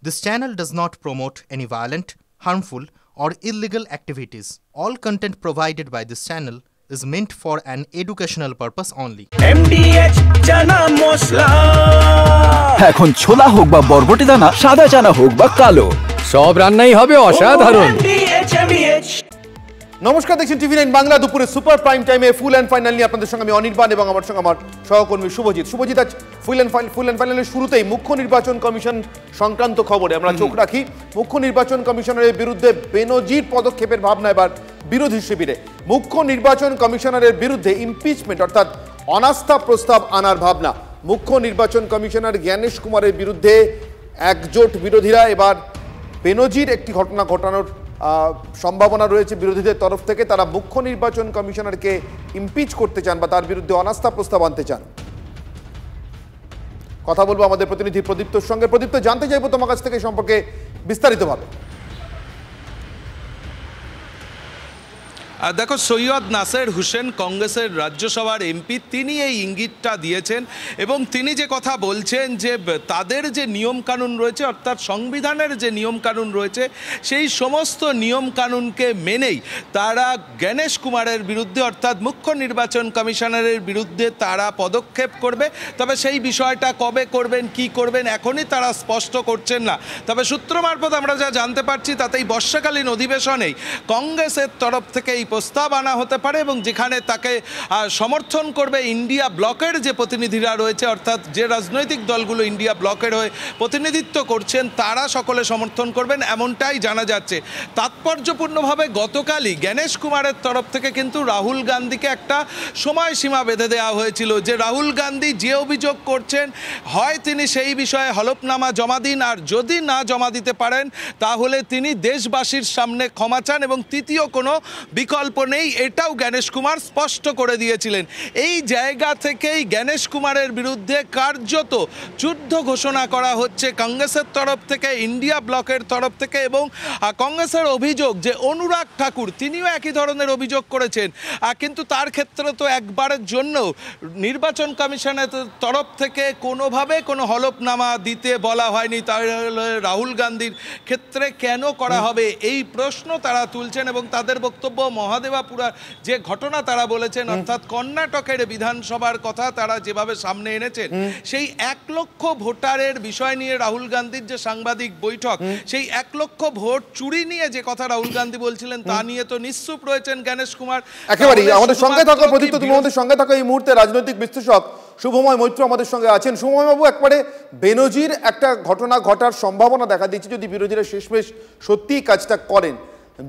This channel does not promote any violent, harmful, or illegal activities. All content provided by this channel is meant for an educational purpose only. MDH chana masala এখন ছোলা হোক বা বরবটি দানা, সাদা চানা হোক বা কালো, সব রান্নাই হবে অসাধারণ। নমস্কার, দেখছেন TV9 বাংলা। দুপুরে সুপার প্রাইম টাইমে ফুল অ্যান্ড ফাইনাল নিয়ে আপনাদের সঙ্গে আমি অনির্বাণ এবং আমার সঙ্গে আমার সহকর্মী শুভজিৎ। আজ ফুল অ্যান্ড ফাইনালের শুরুতেই মুখ্য নির্বাচন কমিশন সংক্রান্ত খবরে আমরা চোখ রাখি। মুখ্য নির্বাচন কমিশনারের বিরুদ্ধে বেনজির পদক্ষেপের ভাবনা এবার বিরোধী শিবিরে। মুখ্য নির্বাচন কমিশনারের বিরুদ্ধে ইমপিচমেন্ট অর্থাৎ অনাস্থা প্রস্তাব আনার ভাবনা। মুখ্য নির্বাচন কমিশনার জ্ঞানেশ কুমারের বিরুদ্ধে একজোট বিরোধীরা এবার বেনজির একটি ঘটনা ঘটানোর সম্ভাবনা রয়েছে বিরোধীদের তরফ থেকে। তারা মুখ্য নির্বাচন কমিশনারকে ইমপিচ করতে চান বা তার বিরুদ্ধে অনাস্থা প্রস্তাব আনতে চান। কথা বলবো আমাদের প্রতিনিধি প্রদীপ্তর সঙ্গে। প্রদীপ্ত, জানতে চাইবো তোমার কাছ থেকে সম্পর্কে বিস্তারিতভাবে। দেখো, সৈয়দ নাসের হুসেন কংগ্রেসের রাজ্যসভার এমপি, তিনি এই ইঙ্গিতটা দিয়েছেন এবং তিনি যে কথা বলছেন যে তাদের যে নিয়মকানুন রয়েছে অর্থাৎ সংবিধানের যে নিয়মকানুন রয়েছে সেই সমস্ত নিয়মকানুনকে মেনেই তারা জ্ঞানেশ কুমারের বিরুদ্ধে অর্থাৎ মুখ্য নির্বাচন কমিশনারের বিরুদ্ধে তারা পদক্ষেপ করবে। তবে সেই বিষয়টা কবে করবেন, কি করবেন, এখনই তারা স্পষ্ট করছেন না। তবে সূত্র মারফত আমরা যা জানতে পারছি তাতেই বর্ষাকালীন অধিবেশনেই কংগ্রেসের তরফ থেকে এই প্রস্তাব আনা হতে পারে এবং যেখানে তাকে সমর্থন করবে ইন্ডিয়া ব্লকের যে প্রতিনিধিরা রয়েছে অর্থাৎ যে রাজনৈতিক দলগুলো ইন্ডিয়া ব্লকের হয়ে প্রতিনিধিত্ব করছেন তারা সকলে সমর্থন করবেন, এমনটাই জানা যাচ্ছে। তাৎপর্যপূর্ণভাবে গতকালই জ্ঞানেশ কুমারের তরফ থেকে কিন্তু রাহুল গান্ধীকে একটা সময়সীমা বেঁধে দেওয়া হয়েছিল যে রাহুল গান্ধী যে অভিযোগ করছেন হয় তিনি সেই বিষয়ে হলফনামা জমা দিন, আর যদি না জমা দিতে পারেন তাহলে তিনি দেশবাসীর সামনে ক্ষমা চান এবং তৃতীয় কোনো বিকল্প নেই, এটাও জ্ঞানেশ কুমার স্পষ্ট করে দিয়েছিলেন। এই জায়গা থেকেই জ্ঞানেশ কুমারের বিরুদ্ধে কার্যত যুদ্ধ ঘোষণা করা হচ্ছে কংগ্রেসের তরফ থেকে, ইন্ডিয়া ব্লকের তরফ থেকে। এবং কংগ্রেসের অভিযোগ যে অনুরাগ ঠাকুর তিনিও একই ধরনের অভিযোগ করেছেন, কিন্তু তার ক্ষেত্রে তো একবারের জন্য নির্বাচন কমিশনের তরফ থেকে কোনোভাবে কোনো হলফনামা দিতে বলা হয়নি। তাহলে রাহুল গান্ধীর ক্ষেত্রে কেন করা হবে এই প্রশ্ন তারা তুলছেন এবং তাদের বক্তব্য মহাদেবাপুরার যে ঘটনা তারা বলেছেন অর্থাৎ কর্ণাটকের বিধানসভার কথা তারা যেভাবে সামনে এনেছেন সেই 1 লক্ষ ভোটারের বিষয় নিয়ে রাহুল গান্ধীর যে সাংবাদিক বৈঠক, সেই 1 লক্ষ ভোট চুরি নিয়ে যে কথা রাহুল গান্ধী বলছিলেন তা নিয়ে তো নিশ্চুপ রয়েছেন জ্ঞানেশ কুমার। একেবারেই আমাদের সঙ্গে থাকা প্রদীপ্ত, তুমি আমাদের সঙ্গে থাকা এই মুহূর্তে রাজনৈতিক বিশ্লেষক শুভময় মৈত্র আমাদের সঙ্গে আছেন। শুভময় বাবু, একবারে বেনজির একটা ঘটনা ঘটার সম্ভাবনা দেখা দিচ্ছে যদি বিরোধীরা শেষমেশ সত্যিই কাজটা করেন।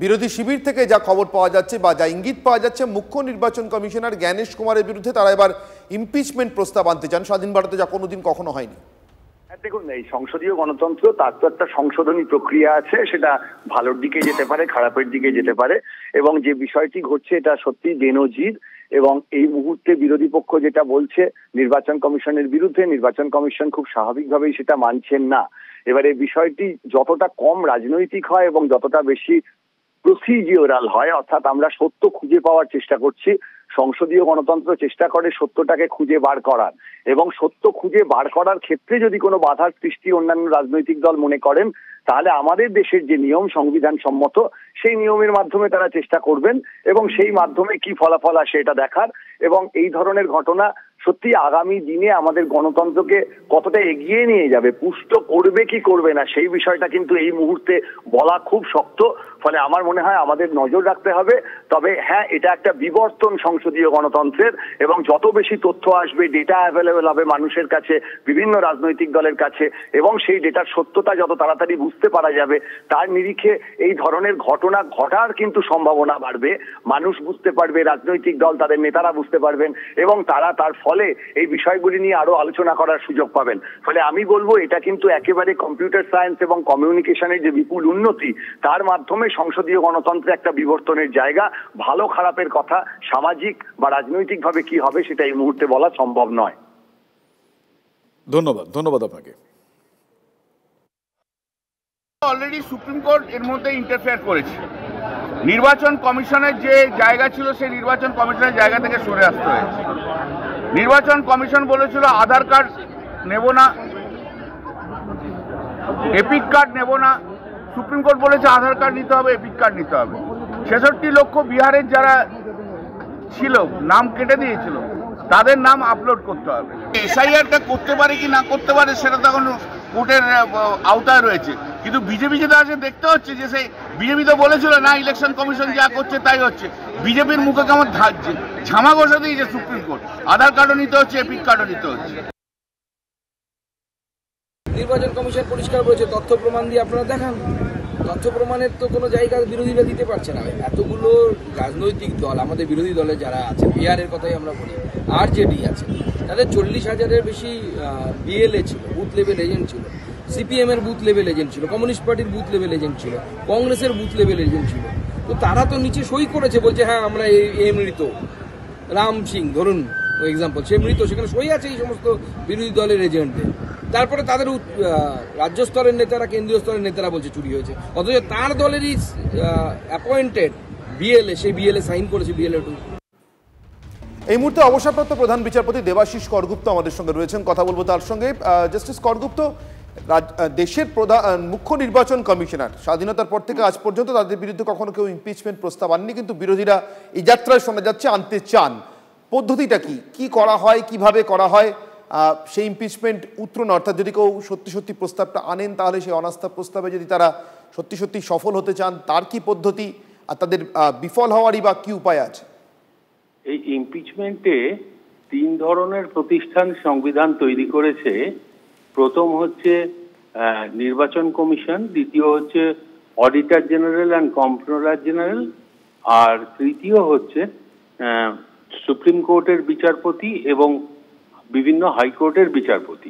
বিরোধী শিবির থেকে যা খবর পাওয়া যাচ্ছে বা যা ইঙ্গিত পাওয়া যাচ্ছে, মুখ্য নির্বাচন কমিশনার জ্ঞানেশ কুমারের বিরুদ্ধে তারা এবার ইমপিচমেন্ট প্রস্তাব আনতে চান, স্বাধীন ভারতে যা কোনোদিন কখনো হয়নি। দেখুন, এই সংসদীয় গণতন্ত্র তার তো একটা সংশোধনী প্রক্রিয়া আছে, সেটা ভালোর দিকে যেতে পারে, খারাপের দিকে যেতে পারে। এবং যে বিষয়টি ঘটছে এটা সত্যি বেনজির এবং এই মুহূর্তে বিরোধী পক্ষ যেটা বলছে নির্বাচন কমিশনের বিরুদ্ধে, নির্বাচন কমিশন খুব স্বাভাবিকভাবেই সেটা মানছেন না। এবারে বিষয়টি যতটা কম রাজনৈতিক হয় এবং যতটা বেশি প্রসিজিওরাল হয়, অর্থাৎ আমরা সত্য খুঁজে পাওয়ার চেষ্টা করছি, সংসদীয় গণতন্ত্র চেষ্টা করে সত্যটাকে খুঁজে বার করার এবং সত্য খুঁজে বার করার ক্ষেত্রে যদি কোনো বাধার সৃষ্টি অন্যান্য রাজনৈতিক দল মনে করেন তাহলে আমাদের দেশের যে নিয়ম সংবিধান সম্মত সেই নিয়মের মাধ্যমে তারা চেষ্টা করবেন এবং সেই মাধ্যমে কি ফলাফল আসে এটা দেখার। এবং এই ধরনের ঘটনা সত্যি আগামী দিনে আমাদের গণতন্ত্রকে কতটা এগিয়ে নিয়ে যাবে, পুষ্ট করবে কি করবে না সেই বিষয়টা কিন্তু এই মুহূর্তে বলা খুব শক্ত। ফলে আমার মনে হয় আমাদের নজর রাখতে হবে। তবে হ্যাঁ, এটা একটা বিবর্তন সংসদীয় গণতন্ত্রের এবং যত বেশি তথ্য আসবে, ডেটা অ্যাভেলেবেল হবে মানুষের কাছে, বিভিন্ন রাজনৈতিক দলের কাছে, এবং সেই ডেটার সত্যতা যত তাড়াতাড়ি বুঝতে পারা যাবে তার নিরিখে এই ধরনের ঘটনা ঘটার কিন্তু সম্ভাবনা বাড়বে। মানুষ বুঝতে পারবে, রাজনৈতিক দল তাদের নেতারা বুঝতে পারবেন এবং তারা তার ফলে এই বিষয়গুলি নিয়ে আরো আলোচনা করার সুযোগ পাবেন। ফলে আমি বলবো এটা কিন্তু একেবারে কম্পিউটার সায়েন্স এবং কমিউনিকেশনের যে বিপুল উন্নতি তার মাধ্যমে সংসদীয় গণতন্ত্রে একটা বিবর্তনের জায়গা। ভালো খারাপের কথা সামাজিক বা রাজনৈতিকভাবে কি হবে সেটা এই মুহূর্তে বলা সম্ভব নয়। ধন্যবাদ আপনাকে। অলরেডি সুপ্রিম কোর্ট এর মধ্যে ইন্টারফেয়ার করেছে। নির্বাচন কমিশনের যে জায়গা ছিল সেই নির্বাচন কমিশনের জায়গা থেকে সরে আসতে হয়েছে। নির্বাচন কমিশন বলেছিল আধার কার্ড নেব না, এপিক কার্ড নেব না, সুপ্রিম কোর্ট বলেছে আধার কার্ড নিতে হবে, এপিক কার্ড নিতে হবে। 66 লক্ষ বিহারের যারা ছিল নাম কেটে দিয়েছিল তাদের নাম আপলোড করতে হবে। এসআইআরটা করতে পারে কি না করতে পারে সেটা তো এখন কোর্টের আওতায় রয়েছে, কিন্তু বিজেপি যেটা আছে দেখতে হচ্ছে যে সেই বিজেপি তো বলেছিল না ইলেকশন কমিশন যা করছে তাই হচ্ছে, বিজেপির মুখে কেমন ঝামা ঘষা দিয়েছে সুপ্রিম কোর্ট, আধার কার্ডও নিতে হচ্ছে, এপিক কার্ডও নিতে হচ্ছে। নির্বাচন কমিশন পরিষ্কার করেছে, তথ্য প্রমাণ দিয়ে আপনারা দেখান। তথ্য প্রমাণের তো কোনো জায়গা বিরোধীরা দিতে পারছে না। এতগুলো রাজনৈতিক দল, আমাদের বিরোধী দলে যারা আছে, বিহারের কথাই আমরা বলি, আরজেডি আছে, তাদের 40,000-এর বেশি বিএলএ ছিল, বুথ লেভেল এজেন্ট ছিল, সিপিএম এর বুথ লেভেল এজেন্ট ছিল, কমিউনিস্ট পার্টির বুথ লেভেল এজেন্ট ছিল, কংগ্রেসের বুথ লেভেল এজেন্ট ছিল। তো তারা তো নিচে সই করেছে, বলছে হ্যাঁ আমরা এই মৃত রাম সিং ধরুন এক্সাম্পল, সে মৃত, সেখানে সই আছে এই সমস্ত বিরোধী দলের এজেন্টদের। তারপরে তাদের রাজ্য স্তরের নেতারা, কেন্দ্রীয় স্তরের নেতারা বলছে চুরি হয়েছে, অথচ তার দলেরই অ্যাপয়েন্টেড বিএলএ, সেই বিএলএ সাইন করেছে বিএলএ 2। এই মুহূর্তে অবসরপ্রাপ্ত প্রধান বিচারপতি দেবাশিস করগুপ্ত আমাদের সঙ্গে রয়েছেন, কথা বলবো তার সঙ্গে। জাস্টিস করগুপ্ত, দেশের মুখ্য নির্বাচন কমিশনার স্বাধীনতার পর থেকে আজ পর্যন্ত তাদের বিরুদ্ধে কখনো কেউ ইমপিচমেন্ট প্রস্তাব আননি, কিন্তু বিরোধীরা এই যাত্রায় শোনা যাচ্ছে আনতে চান। পদ্ধতিটা কি করা হয়, কিভাবে করা হয় সেই ইমপিচমেন্ট উত্তরণ? অর্থাৎ যদি কেউ সত্যি সত্যি প্রস্তাবটা আনেন তাহলে সেই অনাস্থা প্রস্তাবে যদি তারা সত্যি সত্যি সফল হতে চান তার কি পদ্ধতি, আর তাদের বিফল হওয়ারই বা কি উপায় আছে? এই ইমপিচমেন্টে 3 ধরনের প্রতিষ্ঠান সংবিধান তৈরি করেছে। প্রথম হচ্ছে নির্বাচন কমিশন, দ্বিতীয় হচ্ছে auditor general and comptroller general, আর তৃতীয় হচ্ছে সুপ্রিম কোর্টের বিচারপতি এবং বিভিন্ন হাইকোর্টের বিচারপতি।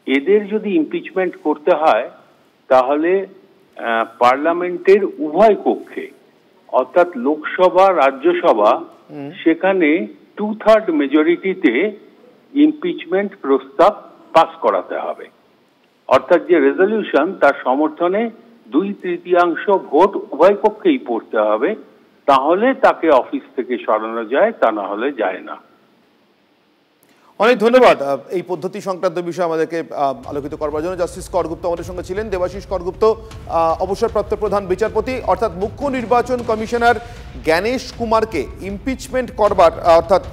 এদের যদি ইমপিচমেন্ট করতে হয় তাহলে পার্লামেন্টের উভয় কক্ষে, অর্থাৎ লোকসভা রাজ্যসভা, সেখানে 2/3 মেজরিটিতে ইমপিচমেন্ট প্রস্তাব পাস করাতে হবে। অর্থাৎ যে রেজলিউশন তার সমর্থনে 2/3 ভোট উভয় পক্ষেই পড়তে হবে, তাহলে তাকে অফিস থেকে সরানো যায়, তা না হলে যায় না। অনেক ধন্যবাদ এই পদ্ধতি সংক্রান্ত বিষয়ে আমাদেরকে আলোকিত করবার জন্য। জাস্টিস করগুপ্ত আমাদের সঙ্গে ছিলেন। দেবাশিস করগুপ্ত অবসরপ্রাপ্ত প্রধান বিচারপতি, অর্থাৎ মুখ্য নির্বাচন কমিশনার জ্ঞানেশ কুমারকে ইমপিচমেন্ট করবার, অর্থাৎ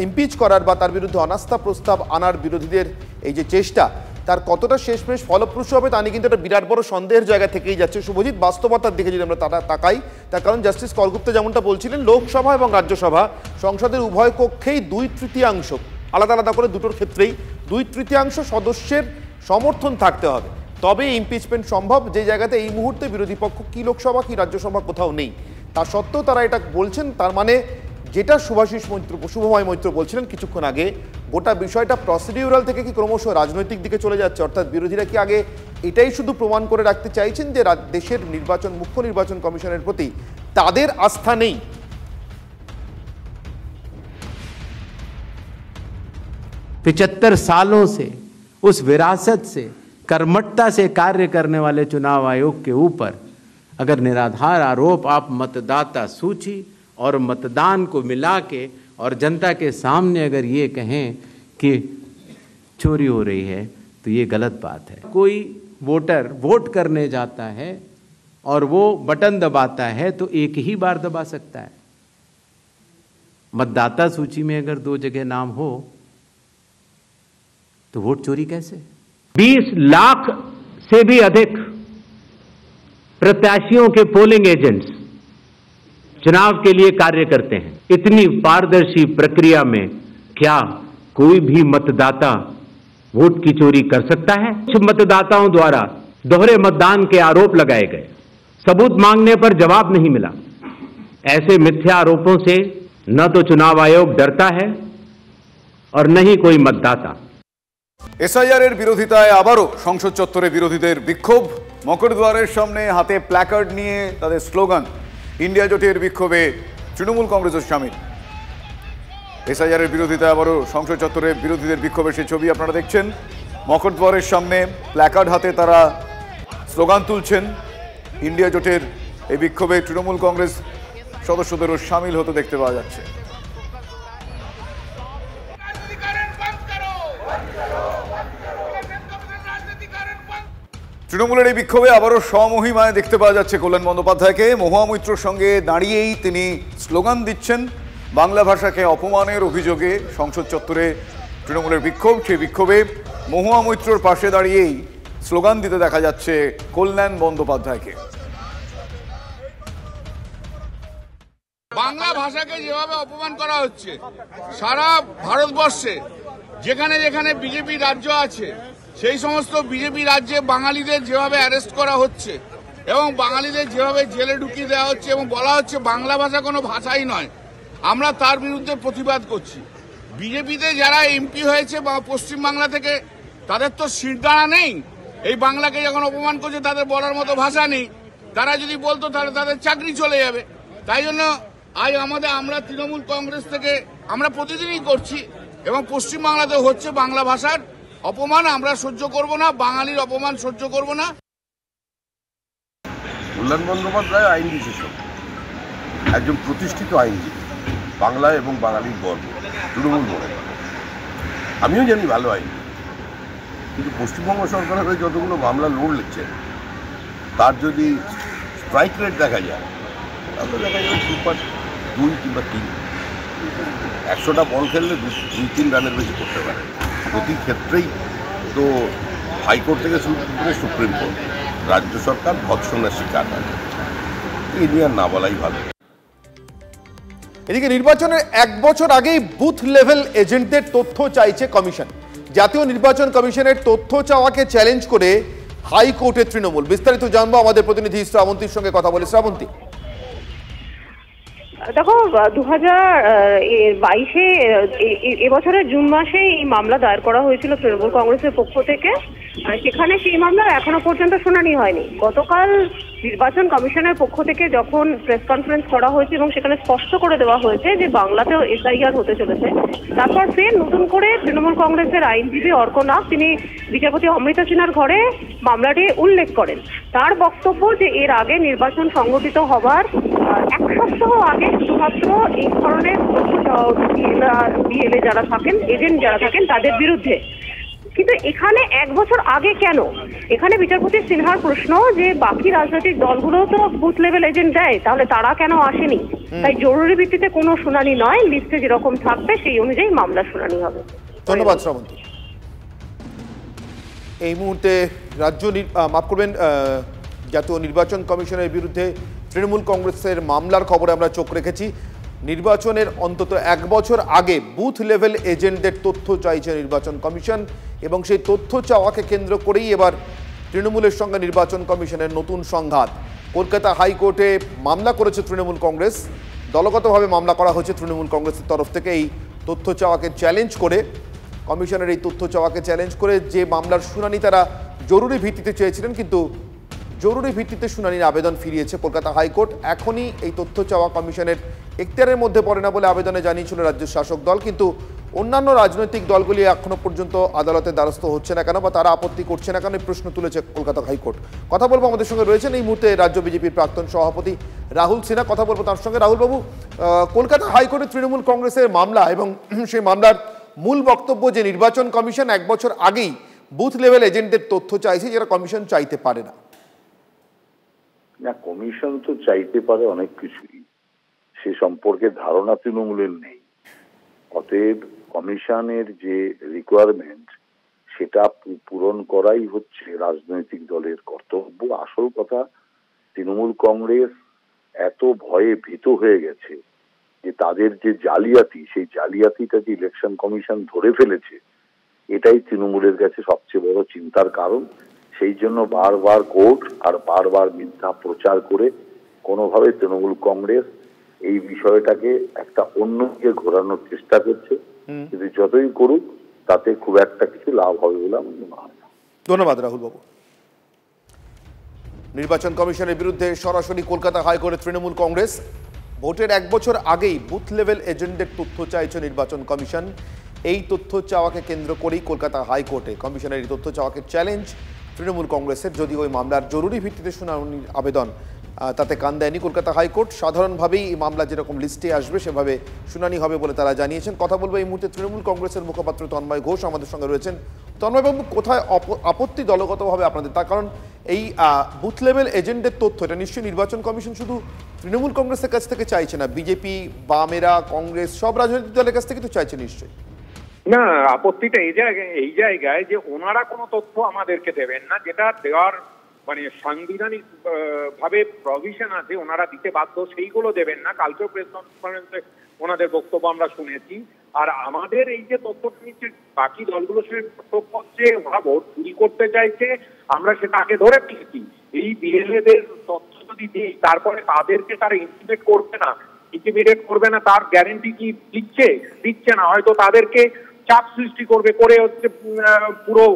ইমপিচ করার বা তার বিরুদ্ধে অনাস্থা প্রস্তাব আনার বিরোধীদের এই যে চেষ্টা, তার কতটা শেষমেশ ফলপ্রসূ হবে তা নিয়ে কিন্তু একটা বিরাট বড় সন্দেহের জায়গা থেকেই যাচ্ছে। শুভজিৎ, বাস্তবতার দিকে যদি আমরা তাকাই, তার কারণ জাস্টিস করগুপ্ত যেমনটা বলছিলেন, লোকসভা এবং রাজ্যসভা সংসদের উভয় কক্ষেই 2/3, আলাদা আলাদা করে দুটোর ক্ষেত্রেই 2/3 সদস্যের সমর্থন থাকতে হবে, তবে ইমপিচমেন্ট সম্ভব। যে জায়গাতে এই মুহূর্তে বিরোধী পক্ষ কি লোকসভা কি রাজ্যসভা কোথাও নেই, তা সত্ত্বেও তারা এটা বলছেন। তার মানে যেটা শুভময় মৈত্র বলছিলেন কিছুক্ষণ আগে, গোটা বিষয়টা প্রসিডিউরাল থেকে কি ক্রমশ রাজনৈতিক দিকে চলে যাচ্ছে? অর্থাৎ বিরোধীরা কি আগে এটাই শুধু প্রমাণ করে রাখতে চাইছেন যে দেশের মুখ্য নির্বাচন কমিশনের প্রতি তাদের আস্থা নেই? 75 सालों से उस विरासत से, कर्मठता से कार्य करने वाले चुनाव आयोग के ऊपर अगर निराधार आरोप आप मतदाता सूची और मतदान को मिला के और जनता के सामने अगर ये कहें कि चोरी हो रही है, तो ये गलत बात है। कोई वोटर वोट करने जाता है और वो बटन दबाता है तो एक ही बार दबा सकता है। मतदाता सूची में अगर 2 जगह नाम हो तो वोट चोरी कैसे? 20 लाख से भी अधिक प्रत्याशियों के पोलिंग एजेंट्स चुनाव के लिए कार्य करते हैं। इतनी पारदर्शी प्रक्रिया में क्या कोई भी मतदाता वोट की चोरी कर सकता है? कुछ मतदाताओं द्वारा दोहरे मतदान के आरोप लगाए गए, सबूत मांगने पर जवाब नहीं मिला। ऐसे मिथ्या आरोपों से न तो चुनाव आयोग डरता है और न ही कोई मतदाता। এসআইআর বিরোধিতায় আবারও সংসদ চত্বরে বিরোধীদের বিক্ষোভ। মকরদুয়ারের সামনে হাতে প্ল্যাকার্ড নিয়ে তাদের স্লোগান। ইন্ডিয়া জোটের বিক্ষোভে তৃণমূল কংগ্রেসও সামিল। এসআইআর বিরোধিতায় আবারও সংসদ চত্বরে বিরোধীদের বিক্ষোভের সেই ছবি আপনারা দেখছেন। মকরদুয়ারের সামনে প্ল্যাকার্ড হাতে তারা স্লোগান তুলছেন। ইন্ডিয়া জোটের এই বিক্ষোভে তৃণমূল কংগ্রেস সদস্যদেরও সামিল হতে দেখতে পাওয়া যাচ্ছে। তৃণমূলের এই বিক্ষোভে আবারও স্বমহিমায় দেখতে পাওয়া যাচ্ছে কল্যাণ বন্দ্যোপাধ্যায়কে। মহুয়া মৈত্রর সঙ্গে দাঁড়িয়েই তিনি স্লোগান দিচ্ছেন। বাংলা ভাষাকে অপমানের অভিযোগে সংসদ চত্বরে তৃণমূলের বিক্ষোভ। সেই বিক্ষোভে মহুয়া মৈত্রর পাশে দাঁড়িয়েই স্লোগান দিতে দেখা যাচ্ছে কল্যাণ বন্দ্যোপাধ্যায়কে। বাংলা ভাষাকে যেভাবে অপমান করা হচ্ছে সারা ভারতবর্ষে, যেখানে যেখানে বিজেপি রাজ্য আছে সেই সমস্ত বিজেপি রাজ্যে বাঙালিদের যেভাবে অ্যারেস্ট করা হচ্ছে এবং বাঙালিদের যেভাবে জেলে ঢুকিয়ে দেওয়া হচ্ছে এবং বলা হচ্ছে বাংলা ভাষা কোনো ভাষাই নয়, আমরা তার বিরুদ্ধে প্রতিবাদ করছি। বিজেপিতে যারা এমপি হয়েছে বা পশ্চিমবাংলা থেকে, তাদের তো শিরদাঁড়া নেই। এই বাংলাকে যখন অপমান করছে তাদের বলার মতো ভাষা নেই। তারা যদি বলতো তাহলে তাদের চাকরি চলে যাবে। তাই জন্য আজ আমরা তৃণমূল কংগ্রেস থেকে আমরা প্রতিদিনই করছি এবং পশ্চিমবাংলাতে হচ্ছে বাংলা ভাষার অপমান আমরা সহ্য করব না, বাঙালির অপমান সহ্য করব না। কল্যাণ বন্দ্যোপাধ্যায় আইন বিশেষজ্ঞ, একজন প্রতিষ্ঠিত আইনজীবী, বাংলা এবং বাঙালির গর্ব, তৃণমূল মনে করে। আমিও জানি ভালো আইন, কিন্তু পশ্চিমবঙ্গ সরকারের হয়ে যতগুলো মামলা লড়ছে তার যদি স্ট্রাইক রেট দেখা যায় তাহলে দেখা যাবে 2 কিংবা 3। 100টা বল খেললে 2-3 রানের বেশি করতে পারে। প্রতি ক্ষেত্রেই তো হাইকোর্ট থেকে শুরু করে সুপ্রিম কোর্ট, রাজ্য সরকার ভৎসনার শিকার হয়। এই নিয়ে আর না বলাই ভালো। এদিকে নির্বাচনের 1 বছর আগেই বুথ লেভেল এজেন্টদের তথ্য চাইছে কমিশন। জাতীয় নির্বাচন কমিশনের তথ্য চাওয়াকে চ্যালেঞ্জ করে হাইকোর্টে তৃণমূল। বিস্তারিত জানবো আমাদের প্রতিনিধি শ্রাবন্তীর সঙ্গে কথা বলে। শ্রাবন্তী, দেখো 2022-এ এবছরের জুন মাসে এই মামলা দায়ের করা হয়েছিল তৃণমূল কংগ্রেসের পক্ষ থেকে। সেখানে সেই মামলার এখনো পর্যন্ত শুনানি হয়নি। গতকাল নির্বাচন কমিশনের পক্ষ থেকে যখন প্রেস কনফারেন্স করা হয়েছে এবং সেখানে স্পষ্ট করে দেওয়া হয়েছে যে বাংলাতেও এসআইআর হতে চলেছে, তারপর ফের নতুন করে তৃণমূল কংগ্রেসের আইনজীবী অর্ক নাগ তিনি বিচারপতি অমৃতা সিনহার ঘরে মামলাটি উল্লেখ করেন। তার বক্তব্য যে এর আগে নির্বাচন সংগঠিত হবার 1 সপ্তাহ আগে শুধুমাত্র এই ধরনের বিএলএ যারা থাকেন, এজেন্ট যারা থাকেন তাদের বিরুদ্ধে। কিন্তু এখানে 1 বছর আগে কেন? এখানে বিচারপতি সিনহার প্রশ্ন যে বাকি রাজনৈতিক দলগুলো তো বুথ লেভেল এজেন্ট দেয়, তাহলে তারা কেন আসেনি? তাই জরুরি ভিত্তিতে কোনো শুনানি নয়, লিস্টে যেরকম থাকবে সেই অনুযায়ী মামলা শুনানি হবে। ধন্যবাদ শ্রাবন্তী। এই মুহূর্তে জাতীয় নির্বাচন কমিশনের বিরুদ্ধে তৃণমূল কংগ্রেসের মামলার খবরে আমরা চোখ রেখেছি। নির্বাচনের অন্তত 1 বছর আগে বুথ লেভেল এজেন্টদের তথ্য চাইছে নির্বাচন কমিশন এবং সেই তথ্য চাওয়াকে কেন্দ্র করেই এবার তৃণমূলের সঙ্গে নির্বাচন কমিশনের নতুন সংঘাত। কলকাতা হাইকোর্টে মামলা করেছে তৃণমূল কংগ্রেস, দলগতভাবে মামলা করা হয়েছে তৃণমূল কংগ্রেসের তরফ থেকে এই তথ্য চাওয়াকে চ্যালেঞ্জ করে। কমিশনের এই তথ্য চাওয়াকে চ্যালেঞ্জ করে যে মামলার শুনানি তারা জরুরি ভিত্তিতে চেয়েছিলেন, কিন্তু জরুরি ভিত্তিতে শুনানির আবেদন ফিরিয়েছে কলকাতা হাইকোর্ট। এখনই এই তথ্য চাওয়া কমিশনের এখতিয়ারের মধ্যে পড়ে না বলে আবেদনে জানিয়েছিল রাজ্যের শাসক দল, কিন্তু অন্যান্য রাজনৈতিক দলগুলি এখনো পর্যন্ত আদালতের দ্বারস্থ হচ্ছে না কেন বা তারা আপত্তি করছে না কেন, এই প্রশ্ন তুলেছে কলকাতা হাইকোর্ট। কথা বলবো, আমাদের সঙ্গে রয়েছেন এই মুহূর্তে রাজ্য বিজেপির প্রাক্তন সভাপতি রাহুল সিনহা। কথা বলবো তার সঙ্গে। রাহুলবাবু, কলকাতা হাইকোর্টে তৃণমূল কংগ্রেসের মামলা এবং সেই মামলার মূল বক্তব্য যে নির্বাচন কমিশন 1 বছর আগেই বুথ লেভেল এজেন্টদের তথ্য চাইছে, যারা কমিশন চাইতে পারে না। না, কমিশন তো চাইতে পারে অনেক কিছুই, সে সম্পর্কে ধারণা তৃণমূলের নেই। অতএব কমিশনের যে রিকোয়ারমেন্ট সেটা পূরণ করাই হচ্ছে রাজনৈতিক দলের কর্তব্য। আসল কথা, তৃণমূল কংগ্রেস এত ভয়ে ভীত হয়ে গেছে যে তাদের যে জালিয়াতি, সেই জালিয়াতিটা যে ইলেকশন কমিশন ধরে ফেলেছে, এটাই তৃণমূলের কাছে সবচেয়ে বড় চিন্তার কারণ। সেই জন্য বারবার কোর্ট আর বারবার মিথ্যা প্রচার করে কোনোভাবে তৃণমূল কংগ্রেস এই বিষয়টাকে একটা অন্যদিকে ঘোরানোর চেষ্টা করছে, কিন্তু যতই করুক তাতে খুব একটা কিছু লাভ হবে বলে আমার মনে হয় না। ধন্যবাদ রাহুল বাবু। নির্বাচন কমিশনের বিরুদ্ধে সরাসরি কলকাতা হাইকোর্টে তৃণমূল কংগ্রেস। ভোটের 1 বছর আগেই বুথ লেভেল এজেন্টদের তথ্য চাইছে নির্বাচন কমিশন। এই তথ্য চাওয়াকে কেন্দ্র করেই কলকাতা হাইকোর্টে কমিশনের এই তথ্য চাওয়াকে চ্যালেঞ্জ তৃণমূল কংগ্রেসের। যদি ওই মামলার জরুরি ভিত্তিতে শুনানির আবেদন তাতে কান দেয়নি কলকাতা হাইকোর্ট। সাধারণভাবেই এই মামলা যেরকম লিস্টে আসবে সেভাবে শুনানি হবে বলে তারা জানিয়েছেন। কথা বলবো এই মুহূর্তে তৃণমূল কংগ্রেসের মুখপাত্র তন্ময় ঘোষ আমাদের সঙ্গে রয়েছেন। তন্ময়বাবু, কোথায় আপত্তি দলগতভাবে আপনাদের? তার কারণ এই বুথ লেভেল এজেন্টের তথ্য এটা নিশ্চয়ই নির্বাচন কমিশন শুধু তৃণমূল কংগ্রেসের কাছ থেকে চাইছে না, বিজেপি, বামেরা, কংগ্রেস সব রাজনৈতিক দলের কাছ থেকে তো চাইছে নিশ্চয়ই। না, আপত্তিটা এই জায়গায় যে ওনারা কোনো তথ্য আমাদেরকে দেবেন না, যেটা দেওয়ার মানে সাংবিধানিক ভাবে প্রভিশন আছে, ওনারা দিতে বাধ্য, সেইগুলো দেবেন না। কালকেও প্রেস কনফারেন্সে ওনাদের বক্তব্য আমরা শুনেছি। আর আমাদের এই যে তথ্যটা নিচ্ছে বাকি দলগুলো সে বক্তব্য হচ্ছে ওরা ভোট চুরি করতে চাইছে, আমরা সেটা আগে ধরে পেয়েছি। এই বিএলএদের তথ্য যদি দিই তারপরে তাদেরকে তারা ইন্টিমেট করবে না, তার গ্যারেন্টি কি দিচ্ছে না। হয়তো তাদেরকে চাপ সৃষ্টি করে হচ্ছে পুরো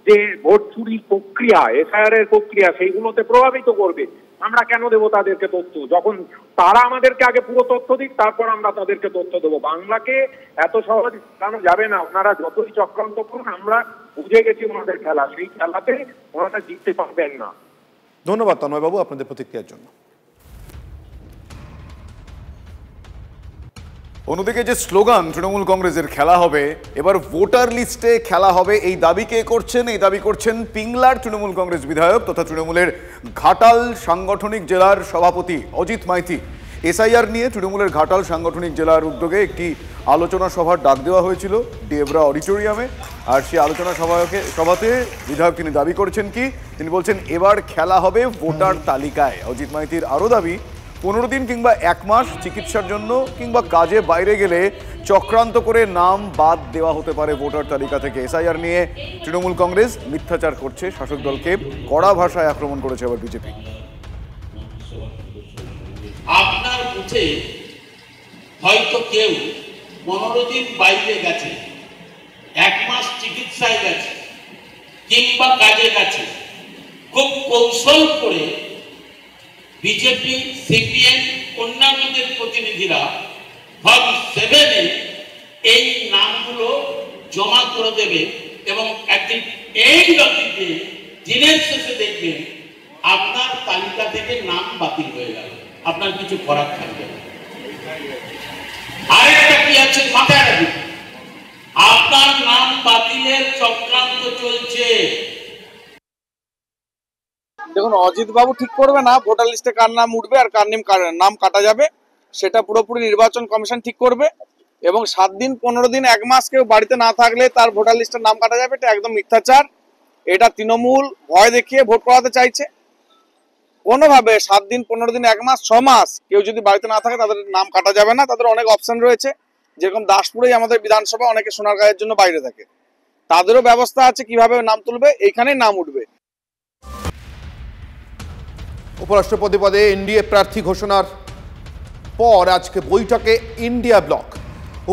যে ভোট চুরি প্রক্রিয়া, এসআইআর এর প্রক্রিয়া, সেইগুলোতে প্রভাবিত করবে। আমরা কেন দেবো তাদেরকে তথ্য, যখন তারা আমাদেরকে আগে পুরো তথ্য দিক, তারপর আমরা তাদেরকে তথ্য দেবো। বাংলাকে এত সহজ কেন যাবে না, ওনারা যতই চক্রান্ত করুন, আমরা বুঝে গেছি ওনাদের খেলা, সেই খেলাতে ওনারা জিততে পারবেন না। ধন্যবাদ তন্ময়বাবু আপনাদের প্রতিক্রিয়ার জন্য। অন্যদিকে যে স্লোগান তৃণমূল কংগ্রেসের খেলা হবে, এবার ভোটার লিস্টে খেলা হবে, এই দাবি কে করছেন? এই দাবি করছেন পিংলার তৃণমূল কংগ্রেস বিধায়ক তথা তৃণমূলের ঘাটাল সাংগঠনিক জেলার সভাপতি অজিত মাইতি। এসআইআর নিয়ে তৃণমূলের ঘাটাল সাংগঠনিক জেলার উদ্যোগে একটি আলোচনা সভার ডাক দেওয়া হয়েছিল ডেবরা অডিটোরিয়ামে। আর সেই আলোচনা সভাতে বিধায়ক তিনি দাবি করেছেন কি, তিনি বলছেন এবার খেলা হবে ভোটার তালিকায়। অজিত মাইতির আরও দাবি 15 দিন কিংবা 1 মাস চিকিৎসার জন্য কিংবা কাজে বাইরে গেলে চক্রান্ত করে নাম বাদ দেওয়া হতে পারে ভোটার তালিকা থেকে। এসআইআর নিয়ে তৃণমূল কংগ্রেস মিথ্যাচার করছে, শাসক দলকে কড়া ভাষায় আক্রমণ করেছে আবার বিজেপি। আপনার বুথে হয়তো কেউ 15 দিন বাইরে গেছে, 1 মাস চিকিৎসায় গেছে কিংবা কাজে গেছে, খুব কৌশল করে বিজেপি, সিপিএম, অন্যান্যদের প্রতিনিধিরা ফর্ম 7-এ এই নামগুলো জমা করে দেবে এবং একদিন এই লজিতে দিনের শেষে দেখবেন আপনার তালিকা থেকে নাম বাতিল হয়ে গেল, আপনার কিছু করার থাকবে না। আরেকটা কি আছে মাথায় রাখুন, আপনার নাম বাতিলের চক্রান্ত চলছে। দেখুন, অজিত বাবু ঠিক করবে না ভোটার লিস্টে কার নাম উঠবে আর কার নাম কাটা যাবে, সেটা পুরোপুরি নির্বাচন কমিশন ঠিক করবে। এবং 7 দিন, 15 দিন, 1 মাস কেউ বাড়িতে না থাকলে তার ভোটার লিস্টের নাম কাটা যাবে, এটা একদম মিথ্যাচার। এটা তৃণমূল ভয় দেখিয়ে ভোট করাতে চাইছে। কোনোভাবে 7 দিন, 15 দিন, 1 মাস, 6 মাস কেউ যদি বাড়িতে না থাকে তাদের নাম কাটা যাবে না। তাদের অনেক অপশন রয়েছে, যেরকম দাসপুরেই আমাদের বিধানসভা অনেকে সোনার গায়ের জন্য বাইরে থাকে, তাদেরও ব্যবস্থা আছে কিভাবে নাম তুলবে, এইখানেই নাম উঠবে। উপরাষ্ট্রপতি পদে এনডিএ প্রার্থী ঘোষণার পর আজকে বৈঠকে ইন্ডিয়া ব্লক।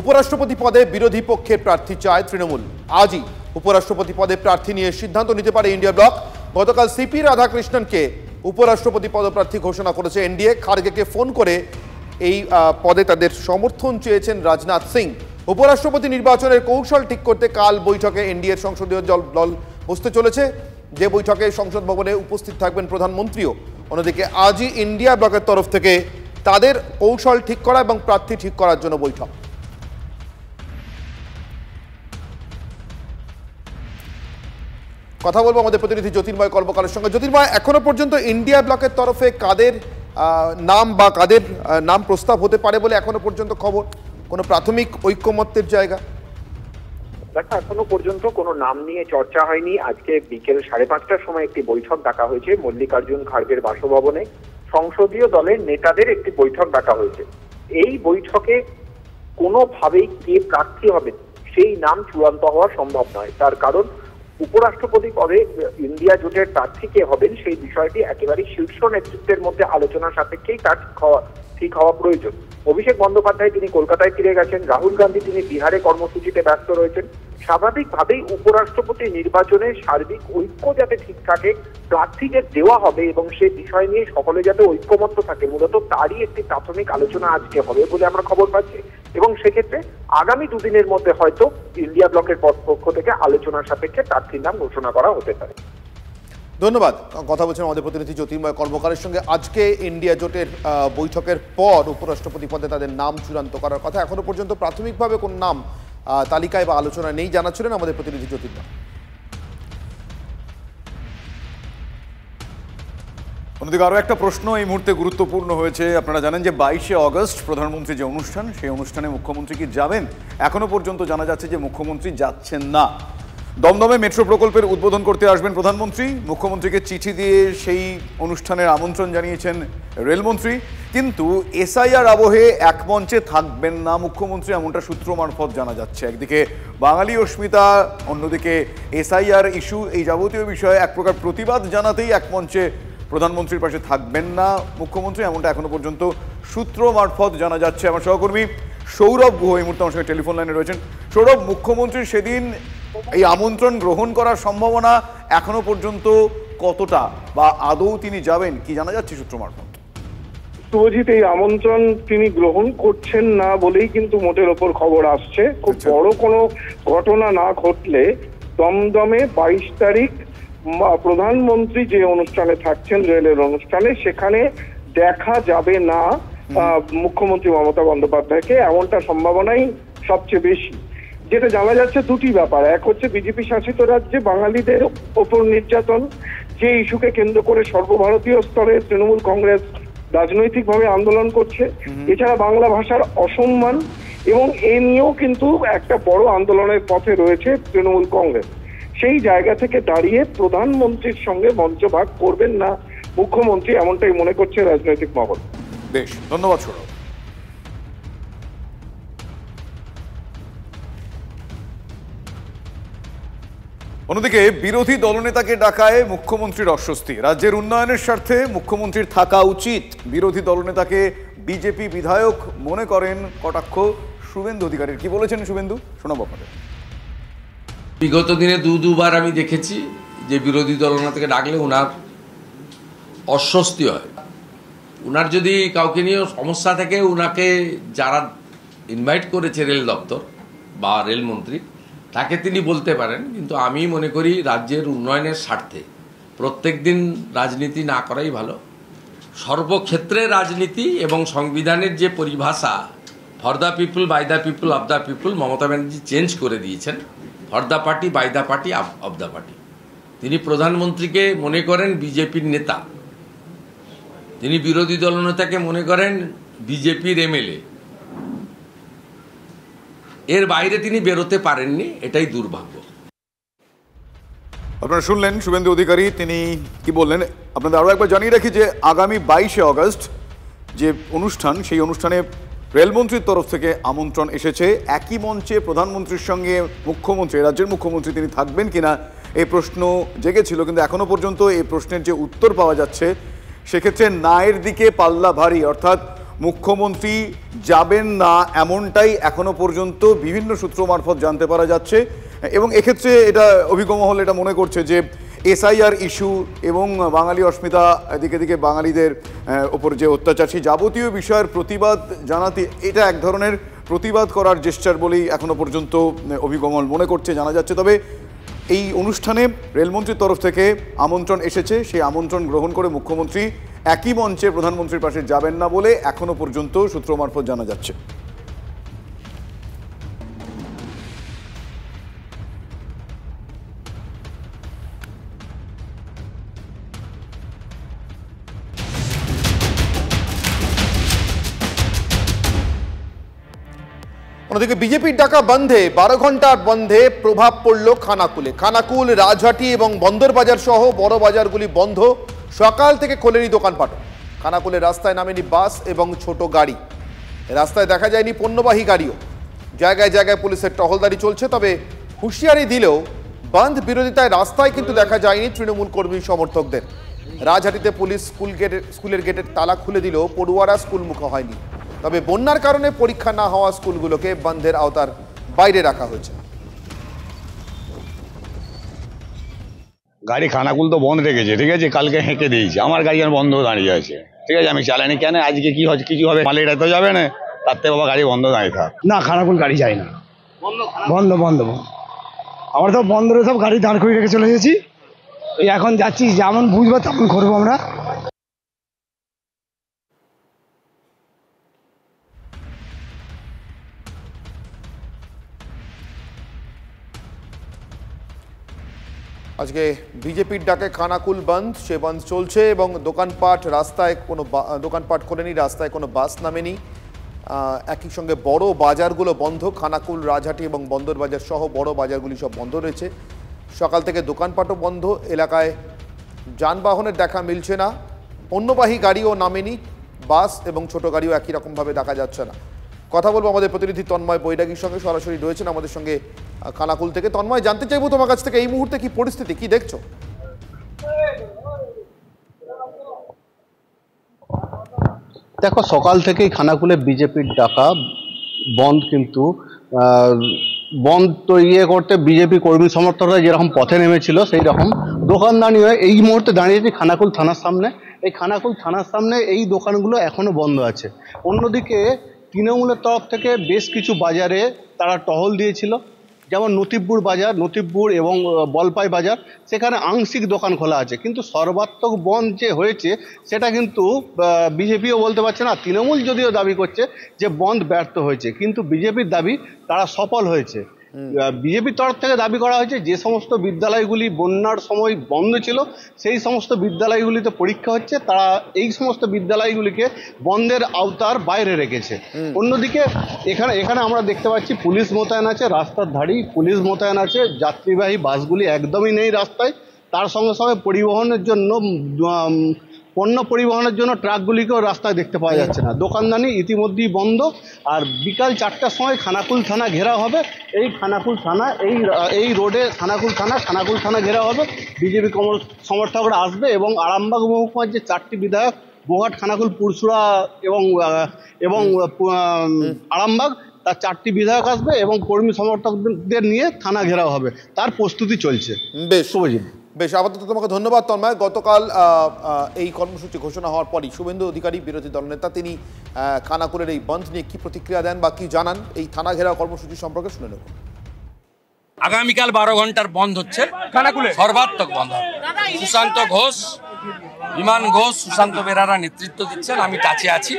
উপরাষ্ট্রপতি পদে বিরোধী পক্ষের প্রার্থী চায় তৃণমূল। আজই উপরাষ্ট্রপতি পদে প্রার্থী নিয়ে সিদ্ধান্ত নিতে পারে ইন্ডিয়া ব্লক। গতকাল সিপি রাধাকৃষ্ণনকে উপরাষ্ট্রপতি পদপ্রার্থী ঘোষণা করেছে এনডিএ। খার্গেকে ফোন করে এই পদে তাদের সমর্থন চেয়েছেন রাজনাথ সিং। উপরাষ্ট্রপতি নির্বাচনের কৌশল ঠিক করতে কাল বৈঠকে এনডিএর সংসদীয় দল বসতে চলেছে, যে বৈঠকে সংসদ ভবনে উপস্থিত থাকবেন প্রধানমন্ত্রীও। অন্যদিকে আজই ইন্ডিয়া ব্লকের তরফ থেকে তাদের কৌশল ঠিক করা এবং প্রার্থী ঠিক করার জন্য বৈঠক। কথা বলবো আমাদের প্রতিনিধি জ্যোতির্ময় কর্মকারের সঙ্গে। জ্যোতির্ময়, এখনো পর্যন্ত ইন্ডিয়া ব্লকের তরফে কাদের নাম বা কাদের নাম প্রস্তাব হতে পারে বলে এখনো পর্যন্ত খবর? কোনো প্রাথমিক ঐক্যমত্যের জায়গা? দেখো, এখনো পর্যন্ত কোনো নাম নিয়ে চর্চা হয়নি। আজকে বিকেল 5:30টার সময় একটি বৈঠক ডাকা হয়েছে মল্লিকার্জুন খাড়গের বাসভবনে। সংসদীয় দলের নেতাদের একটি বৈঠক ডাকা হয়েছে। এই বৈঠকে কোনোভাবেই কে প্রার্থী হবে সেই নাম চূড়ান্ত হওয়া সম্ভব নয়। তার কারণ উপরাষ্ট্রপতি পদে ইন্ডিয়া জোটের প্রার্থী কে হবেন সেই বিষয়টি একেবারে শীর্ষ নেতৃত্বের মধ্যে আলোচনা সাপেক্ষেই তার ঠিক হওয়া প্রয়োজন। অভিষেক বন্দ্যোপাধ্যায় তিনি কলকাতায় ফিরে গেছেন, রাহুল গান্ধী তিনি বিহারে কর্মসূচিতে ব্যস্ত রয়েছেন। স্বাভাবিকভাবেই উপরাষ্ট্রপতি নির্বাচনে সার্বিক ঐক্য যাতে ঠিক থাকে, প্রার্থীদের দেওয়া হবে এবং সেই বিষয় নিয়ে সকলে যাতে ঐক্যমত্য থাকে, মূলত তারই একটি প্রাথমিক আলোচনা আজকে হবে বলে আমরা খবর পাচ্ছি। এবং সেক্ষেত্রে আগামী 2 দিনের মধ্যে হয়তো ইন্ডিয়া ব্লকের পক্ষ থেকে আলোচনার সাপেক্ষে প্রার্থীর নাম ঘোষণা করা হতে পারে। ধন্যবাদ। কথা বলছেন আমাদের প্রতিনিধি জ্যোতির্ময় কর্মকারের সঙ্গে। আজকে ইন্ডিয়া জোটের বৈঠকের পর উপরাষ্ট্রপতি পদে তাদের নাম চূড়ান্ত করার কথা। এখনো পর্যন্ত প্রাথমিকভাবে কোন নাম তালিকায় বা আলোচনা নেই জানাচ্ছিলেন আমাদের প্রতিনিধি জ্যোতির্ময়। অন্যদিকে আরও একটা প্রশ্ন এই মুহূর্তে গুরুত্বপূর্ণ হয়েছে। আপনারা জানেন যে 22শে অগস্ট প্রধানমন্ত্রী যে অনুষ্ঠান, সেই অনুষ্ঠানে মুখ্যমন্ত্রী কি যাবেন? এখনো পর্যন্ত জানা যাচ্ছে যে মুখ্যমন্ত্রী যাচ্ছেন না। দমদমে মেট্রো প্রকল্পের উদ্বোধন করতে আসবেন প্রধানমন্ত্রী। মুখ্যমন্ত্রীকে চিঠি দিয়ে সেই অনুষ্ঠানের আমন্ত্রণ জানিয়েছেন রেলমন্ত্রী, কিন্তু এসআইআর আবহে এক মঞ্চে থাকবেন না মুখ্যমন্ত্রী, এমনটা সূত্র মারফত জানা যাচ্ছে। একদিকে বাঙালি অস্মিতা, অন্যদিকে এসআইআর ইস্যু, এই যাবতীয় বিষয়ে এক প্রকার প্রতিবাদ জানাতেই এক মঞ্চে প্রধানমন্ত্রীর পাশে থাকবেন না মুখ্যমন্ত্রী, এমনটা এখনো পর্যন্ত সূত্র মারফত জানা যাচ্ছে। আমার সহকর্মী সৌরভ গুহ এই মুহূর্তে আমার সঙ্গে টেলিফোন লাইনে রয়েছেন। সৌরভ, মুখ্যমন্ত্রীর সেদিন এই আমন্ত্রণ গ্রহণ করার সম্ভাবনা এখনো পর্যন্ত কতটা, বা আদৌ তিনি যাবেন, কি জানা যাচ্ছে সূত্র মারফত? শুভজিৎ, এই আমন্ত্রণ তিনি গ্রহণ করছেন না বলেই কিন্তু মোটের ওপর খবর আসছে। খুব বড় কোনো ঘটনা না ঘটলে দমদমে 22 তারিখ প্রধানমন্ত্রী যে অনুষ্ঠানে থাকছেন, রেলের অনুষ্ঠানে, সেখানে দেখা যাবে না মুখ্যমন্ত্রী মমতা বন্দ্যোপাধ্যায়কে, এমনটা সম্ভাবনাই সবচেয়ে বেশি। যেটা জানা যাচ্ছে দুটি ব্যাপার, এক হচ্ছে বিজেপি শাসিত রাজ্যে বাঙালিদের ওপর নির্যাতন, যে ইস্যুকে কেন্দ্র করে সর্বভারতীয় স্তরে তৃণমূল কংগ্রেস রাজনৈতিকভাবে আন্দোলন করছে, এছাড়া বাংলা ভাষার অসম্মান, এবং এ নিয়েও কিন্তু একটা বড় আন্দোলনের পথে রয়েছে তৃণমূল কংগ্রেস। সেই জায়গা থেকে দাঁড়িয়ে প্রধানমন্ত্রীর সঙ্গে মঞ্চ ভাগ করবেন না মুখ্যমন্ত্রী, এমনটাই মনে করছে রাজনৈতিক মহল। বেশ, ধন্যবাদ সৌরভ। অন্যদিকে বিরোধী দলনেতাকে ডাকায় মুখ্যমন্ত্রীর অস্বস্তি। রাজ্যের উন্নয়নের স্বার্থে মুখ্যমন্ত্রীর থাকা উচিত, বিরোধী দলনেতাকে বিজেপি বিধায়ক মনে করেন কটাক্ষ শুভেন্দু অধিকারীর। কি বলেছেন শুভেন্দু, শোনাবো আপনাদের। বিগত দিনে দুবার আমি দেখেছি যে বিরোধী দলনেতাকে ডাকলে ওনার অস্বস্তি হয়। ওনার যদি কাউকে নিয়ে সমস্যা থাকে, ওনাকে যারা ইনভাইট করেছে রেল দপ্তর বা রেলমন্ত্রী, তাকে তিনি বলতে পারেন। কিন্তু আমি মনে করি রাজ্যের উন্নয়নের স্বার্থে প্রত্যেক দিন রাজনীতি না করাই ভালো। সর্বক্ষেত্রে রাজনীতি এবং সংবিধানের যে পরিভাষা for the people, by the people, of the people, Mamata Banerjee change করে দিয়েছেন। For the party, by the party, of the party. তিনি প্রধানমন্ত্রীকে মনে করেন বিজেপির নেতা, তিনি বিরোধী দলনেতাকে মনে করেন বিজেপির এমএলএ। এর বাইরে তিনি বেরোতে পারেননি, এটাই দুর্ভাগ্য। আপনারা শুনলেন শুভেন্দু অধিকারী, তিনি কি বললেন। আপনাদের আরও একবার জানিয়ে রাখি যে আগামী 22শে অগস্ট যে অনুষ্ঠান, সেই অনুষ্ঠানে রেলমন্ত্রীর তরফ থেকে আমন্ত্রণ এসেছে। একই মঞ্চে প্রধানমন্ত্রীর সঙ্গে মুখ্যমন্ত্রী, রাজ্যের মুখ্যমন্ত্রী তিনি থাকবেন কিনা এই প্রশ্ন জেগেছিল, কিন্তু এখনো পর্যন্ত এই প্রশ্নের যে উত্তর পাওয়া যাচ্ছে সেক্ষেত্রে নায়ের দিকে পাল্লা ভারী, অর্থাৎ মুখ্যমন্ত্রী যাবেন না এমনটাই এখনো পর্যন্ত বিভিন্ন সূত্র মারফত জানতে পারা যাচ্ছে। এবং এক্ষেত্রে এটা অভিজ্ঞ মহল এটা মনে করছে যে এসআইআর ইস্যু এবং বাঙালি অস্মিতা, দিকে দিকে বাঙালিদের ওপর যে অত্যাচার, সেই যাবতীয় বিষয়ের প্রতিবাদ জানাতে এটা এক ধরনের প্রতিবাদ করার জেস্চার বলেই এখনো পর্যন্ত অভিজ্ঞ মহল মনে করছে, জানা যাচ্ছে। তবে এই অনুষ্ঠানে রেলমন্ত্রীর তরফ থেকে আমন্ত্রণ এসেছে, সেই আমন্ত্রণ গ্রহণ করে মুখ্যমন্ত্রী একই মঞ্চে প্রধানমন্ত্রীর পাশে যাবেন না বলে এখনো পর্যন্ত সূত্র মারফত জানা যাচ্ছে। অন্যদিকে বিজেপির ডাকা বন্ধে 12 ঘন্টার বন্ধে প্রভাব পড়ল খানাকুলে। খানাকুল, রাজহাটি এবং বন্দরবাজার সহ বড় বাজারগুলি বন্ধ, সকাল থেকে খোলেনি দোকানপাট। খানাকুলের রাস্তায় নামেনি বাস এবং ছোট গাড়ি, রাস্তায় দেখা যায়নি পণ্যবাহী গাড়িও। জায়গায় জায়গায় পুলিশের টহলদারি চলছে, তবে হুঁশিয়ারি দিলেও বন্ধ বিরোধিতায় রাস্তায় কিন্তু দেখা যায়নি তৃণমূল কর্মী সমর্থকদের। রাজহাটিতে পুলিশ স্কুলের গেটের তালা খুলে দিলেও পড়ুয়ারা স্কুলমুখ হয়নি। তবে বন্যার কারণে পরীক্ষা না হওয়া স্কুলগুলোকে বন্ধের আওতার বাইরে রাখা হয়েছে। গাড়ি খানাকুল তো বন্ধ রেখেছে, ঠিক আছে, কালকে হেঁকে দিয়েছে, আমার গাড়ি আর বন্ধ দাঁড়িয়ে আছে, ঠিক আছে, আমি চালানি কেন, আজকে কি হচ্ছে কিছু হবে, মালিকরা তো যাবে না, তার থেকে বাবা গাড়ি বন্ধ দাঁড়িয়ে থাক। না, খানাকুল গাড়ি যায় না, বন্ধ বন্ধ। আমরা তো বন্ধ সব গাড়ি দাঁড় করে রেখে চলে এসেছি, এই এখন যাচ্ছি, যেমন বুঝবো তেমন করবো আমরা। আজকে বিজেপির ডাকে খানাকুল বন্ধ, সে বন্ধ চলছে এবং দোকানপাট রাস্তায় কোনো দোকানপাট খোলেনি, রাস্তায় কোনো বাস নামেনি। একই সঙ্গে বড় বাজারগুলো বন্ধ, খানাকুল, রাজহাটি এবং বন্দরবাজার সহ বড় বাজারগুলি সব বন্ধ রয়েছে। সকাল থেকে দোকানপাটও বন্ধ, এলাকায় যানবাহনের দেখা মিলছে না, পণ্যবাহী গাড়িও নামেনি, বাস এবং ছোট গাড়িও একই রকমভাবে দেখা যাচ্ছে না। কথা বলবো আমাদের প্রতিনিধি তন্ময় বৈরাগীর সঙ্গে, সরাসরি রয়েছেন আমাদের সঙ্গে খানাকুল থেকে। তন্ময়, জানতে চাইবো তোমার কাছ থেকে এই মুহূর্তে কি পরিস্থিতি, কি দেখছো? দেখো, সকাল থেকেই খানাকুলে বিজেপির ডাকা বন্ধ, কিন্তু বন্ধ তো করতে বিজেপি কর্মী সমর্থকরা যেরকম পথে নেমেছিল সেই রকম দোকানদানি হয়ে এই মুহূর্তে দাঁড়িয়েছি খানাকুল থানার সামনে। এই খানাকুল থানার সামনে এই দোকানগুলো এখনো বন্ধ আছে। অন্যদিকে তৃণমূলের তরফ থেকে বেশ কিছু বাজারে তারা টহল দিয়েছিল, যেমন নতিবপুর বাজার, নতিবপুর এবং বলপাই বাজার, সেখানে আংশিক দোকান খোলা আছে। কিন্তু সর্বাত্মক বন্ধ যে হয়েছে সেটা কিন্তু বিজেপিও বলতে পারছে না। তৃণমূল যদিও দাবি করছে যে বন্ধ ব্যর্থ হয়েছে, কিন্তু বিজেপির দাবি তারা সফল হয়েছে। বিজেপির তরফ থেকে দাবি করা হয়েছে যে সমস্ত বিদ্যালয়গুলি বন্যার সময় বন্ধ ছিল সেই সমস্ত বিদ্যালয়গুলিতে পরীক্ষা হচ্ছে, তারা এই সমস্ত বিদ্যালয়গুলিকে বন্ধের আওতার বাইরে রেখেছে। অন্যদিকে এখানে আমরা দেখতে পাচ্ছি পুলিশ মোতায়েন আছে, রাস্তার ধারেই পুলিশ মোতায়েন আছে, যাত্রীবাহী বাসগুলি একদমই নেই রাস্তায়। তার সঙ্গে সঙ্গে পরিবহনের জন্য পণ্য পরিবহনের জন্য ট্রাকগুলিকেও রাস্তায় দেখতে পাওয়া যাচ্ছে না। দোকানদানি ইতিমধ্যেই বন্ধ। আর বিকাল 4টার সময় খানাকুল থানা ঘেরাও হবে। এই খানাকুল থানা এই রোডে খানাকুল থানা ঘেরাও হবে। বিজেপি সমর্থকরা আসবে এবং আরামবাগ মহকুমার যে 4টি বিধায়ক বোহাট, খানাকুল, পুরসুরা এবং আরামবাগ, তার 4টি বিধায়ক আসবে এবং কর্মী সমর্থকদের নিয়ে থানা ঘেরাও হবে। তার প্রস্তুতি চলছে। বেশ, আপাতত তোমাকে ধন্যবাদ তন্ময়। গতকাল এই কর্মসূচি ঘোষণা হওয়ার পরই শুভেন্দু অধিকারী, বিরোধী দলনেতা, তিনি খানাকুলের এই বন্ধ নিয়ে কি প্রতিক্রিয়া দেন বা কি জানান এই থানা ঘেরাও কর্মসূচি সম্পর্কে শুনে নেব। আগামীকাল 12 ঘন্টার বন্ধ হচ্ছে খানাকুলে, সর্বাত্মক বন্ধ। সুশান্ত ঘোষ, বিমান ঘোষ, সুশান্ত বেরারা নেতৃত্ব দিচ্ছেন, আমি টাচে আছি।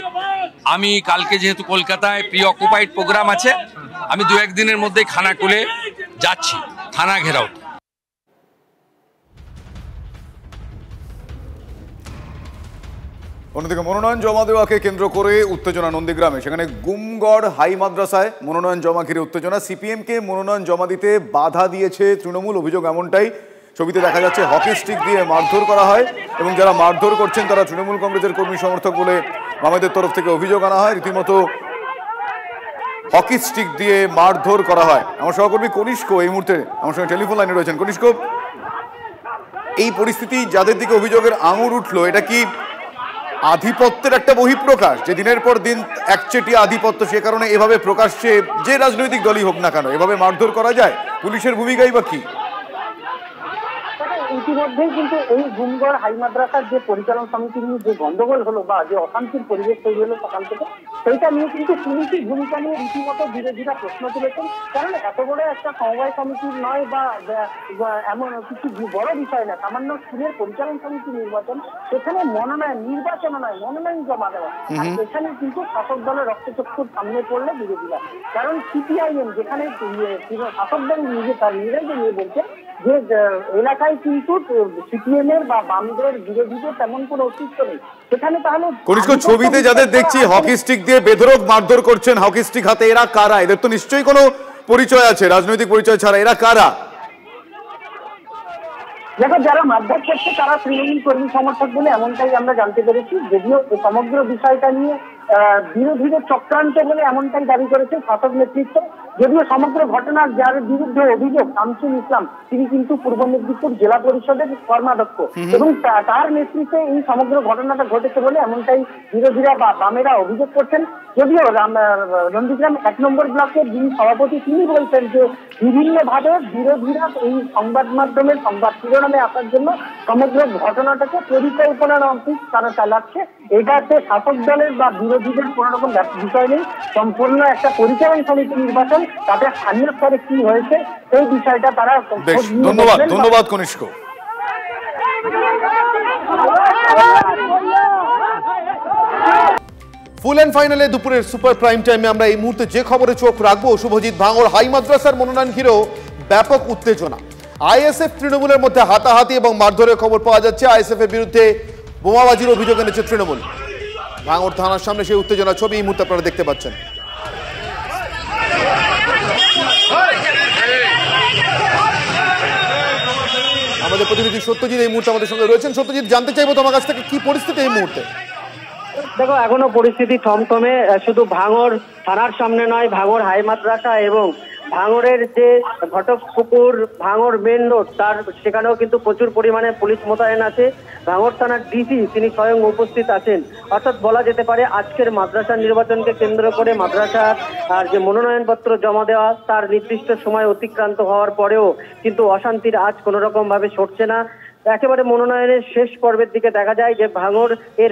আমি কালকে যেহেতু কলকাতায় প্রি অকুপাইড প্রোগ্রাম আছে, আমি 2-1 দিনের মধ্যে খানাকুলে যাচ্ছি থানা ঘেরাও। অন্যদিকে মনোনয়ন জমা দেওয়াকে কেন্দ্র করে উত্তেজনা নন্দীগ্রামে। সেখানে গুমগড় হাই মাদ্রাসায় মনোনয়ন জমা ঘিরে উত্তেজনা। সিপিএমকে মনোনয়ন জমা দিতে বাধা দিয়েছে তৃণমূল, অভিযোগ এমনটাই। ছবিতে দেখা যাচ্ছে হকি স্টিক দিয়ে মারধর করা হয় এবং যারা মারধর করছেন তারা তৃণমূল কংগ্রেসের কর্মী সমর্থক বলে মামাদের তরফ থেকে অভিযোগ আনা হয়। রীতিমতো হকি স্টিক দিয়ে মারধর করা হয়। আমার সহকর্মী কনিষ্ক এই মুহূর্তে আমার সঙ্গে টেলিফোন লাইনে রয়েছেন। কনিষ্ক, এই পরিস্থিতি যাদের দিকে অভিযোগের আঙুর উঠলো, এটা কি আধিপত্যের একটা বহিঃপ্রকাশ, যে দিনের পর দিন একচেটিয়া আধিপত্য, সে কারণে এভাবে প্রকাশ্যে যে রাজনৈতিক দলই হোক না কেন এভাবে মারধর করা যায়? পুলিশের ভূমিকাই বা কি? ইতিমধ্যেই কিন্তু এই গুমগড় হাই মাদ্রাসার যে পরিচালন সমিতি নিয়ে যে গন্ডগোল হলো বা যে অশান্তির পরিবেশ তৈরি হলো সকাল থেকে, সেইটা নিয়ে কিন্তু পুলিশি ভূমিকা নিয়ে রীতিমতো বিরোধীরা প্রশ্ন তুলেছেন। কারণ এত বড় একটা সমবায় সমিতির নয় বা এমন কিছু বড় বিষয় না, সামান্য স্কুলের পরিচালন সমিতি নির্বাচন, সেখানে নির্বাচন নয়, মনোনয়ন জমা দেওয়া। আর সেখানে কিন্তু শাসক দলের রক্তচক্ষুর সামনে পড়লে বিরোধীরা, কারণ সিপিআইএম যেখানে শাসক দল নিজেরাই নিয়ে বলছে যে এলাকায় কিন্তু সিপিএম এর বা বামদের বিরোধীদের তেমন কোনো অস্তিত্ব নেই সেখানে। তাহলে কনিষ্ক, ছবিতে যাদের দেখছি হকি স্টিক দিয়ে বেধড়ক মারধর করছেন হকি স্টিক হাতে, এরা কারা? এদের তো নিশ্চয়ই কোনো পরিচয় আছে, রাজনৈতিক পরিচয় ছাড়া। এরা কারা? দেখো, যারা মারধর করছে তারা তৃণমূল কর্মী সমর্থক বলে এমনটাই আমরা জানতে পেরেছি। যদিও সমগ্র বিষয়টা নিয়ে বিরোধীদের চক্রান্ত বলে এমনটাই দাবি করেছে শাসক নেতৃত্ব। যদিও সমগ্র ঘটনার যার বিরুদ্ধে অভিযোগ শামসুল ইসলাম, তিনি কিন্তু পূর্ব মেদিনীপুর জেলা পরিষদের কর্মাধ্যক্ষ এবং তার নেতৃত্বে এই সমগ্র ঘটনাটা ঘটেছে বলে এমনটাই বিরোধীরা বা বামেরা অভিযোগ করছেন। যদিও নন্দীগ্রাম 1 নম্বর ব্লকের যিনি সভাপতি, তিনি বলছেন যে বিভিন্নভাবে বিরোধীরা এই সংবাদ মাধ্যমের সংবাদ শিরোনামে আসার জন্য সমগ্র ঘটনাটাকে পরিকল্পনা মাফিক তারা চালাচ্ছে। এটাতে শাসক দলের বা বিরোধীদের কোন রকম বিষয় নেই, সম্পূর্ণ একটা পরিচালন সমিতি নির্বাচন, তাতে স্থানীয় স্তরে কি হয়েছে সেই বিষয়টা তারা। ধন্যবাদ কনিষ্ক। ফুল অ্যান্ড ফাইনালে দুপুরের সুপার প্রাইম টাইমে আমরা এই মুহূর্তে যে খবরে চোখ রাখবো, শুভজিৎ, ভাঙড় হাই মাদ্রাসার মনোনয়ন ঘিরেও ব্যাপক উত্তেজনা। আইএসএফ তৃণমূলের মধ্যে হাতাহাতি এবং মারধরের খবর পাওয়া যাচ্ছে। আইএসএফ এর বিরুদ্ধে বোমাবাজির অভিযোগ এনেছে তৃণমূল। ভাঙড় থানার সামনে সেই উত্তেজনা ছবি এই মুহূর্তে আপনারা দেখতে পাচ্ছেন। আমাদের প্রতিনিধি সত্যজিৎ এই মুহূর্তে আমাদের সঙ্গে রয়েছেন। সত্যজিৎ, জানতে চাইবো তোমার কাছ থেকে কি পরিস্থিতি এই মুহূর্তে? দেখো, এখনো পরিস্থিতি থমথমে। শুধু ভাঙড় থানার সামনে নয়, ভাঙড় হাই মাদ্রাসা এবং ভাঙড়ের যে ঘটকপুকুর ভাঙড় মেন রোড তার সেখানেও কিন্তু প্রচুর পরিমাণে পুলিশ মোতায়েন আছে। ভাঙড় থানার ডিসি তিনি স্বয়ং উপস্থিত আছেন। অর্থাৎ বলা যেতে পারে আজকের মাদ্রাসা নির্বাচনকে কেন্দ্র করে মাদ্রাসার আর যে মনোনয়নপত্র জমা দেওয়া তার নির্দিষ্ট সময় অতিক্রান্ত হওয়ার পরেও কিন্তু অশান্তির আজ কোনো রকম ভাবে সরছে না। একেবারে মনোনয়নের শেষ পর্বের দিকে দেখা যায় যে ভাঙড় এর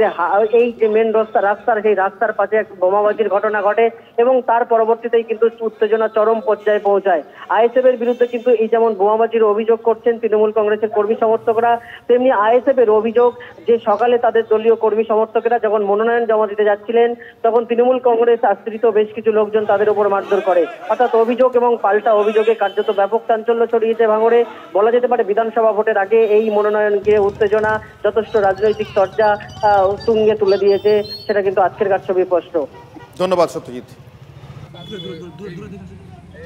এই যে মেন রাস্তার সেই রাস্তার পাশে এক বোমাবাজির ঘটনা ঘটে এবং তার পরবর্তীতেই কিন্তু উত্তেজনা চরম পর্যায়ে পৌঁছায়। আইএসএফ এর বিরুদ্ধে কিন্তু এই যেমন বোমাবাজির অভিযোগ করছেন তৃণমূল কংগ্রেসের কর্মী সমর্থকরা, তেমনি আইএসএফ এর অভিযোগ যে সকালে তাদের দলীয় কর্মী সমর্থকেরা যখন মনোনয়ন জমা দিতে যাচ্ছিলেন তখন তৃণমূল কংগ্রেস আশ্রিত বেশ কিছু লোকজন তাদের উপর মারধর করে। অর্থাৎ অভিযোগ এবং পাল্টা অভিযোগে কার্যত ব্যাপক চাঞ্চল্য ছড়িয়েছে ভাঙড়ে। বলা যেতে পারে বিধানসভা ভোটের আগে এই মনোনয়নকে উত্তেজনা যথেষ্ট রাজনৈতিক চর্চা তুঙ্গে তুলে দিয়েছে, সেটা কিন্তু আজকের ছবি স্পষ্ট। ধন্যবাদ সত্যজিৎ।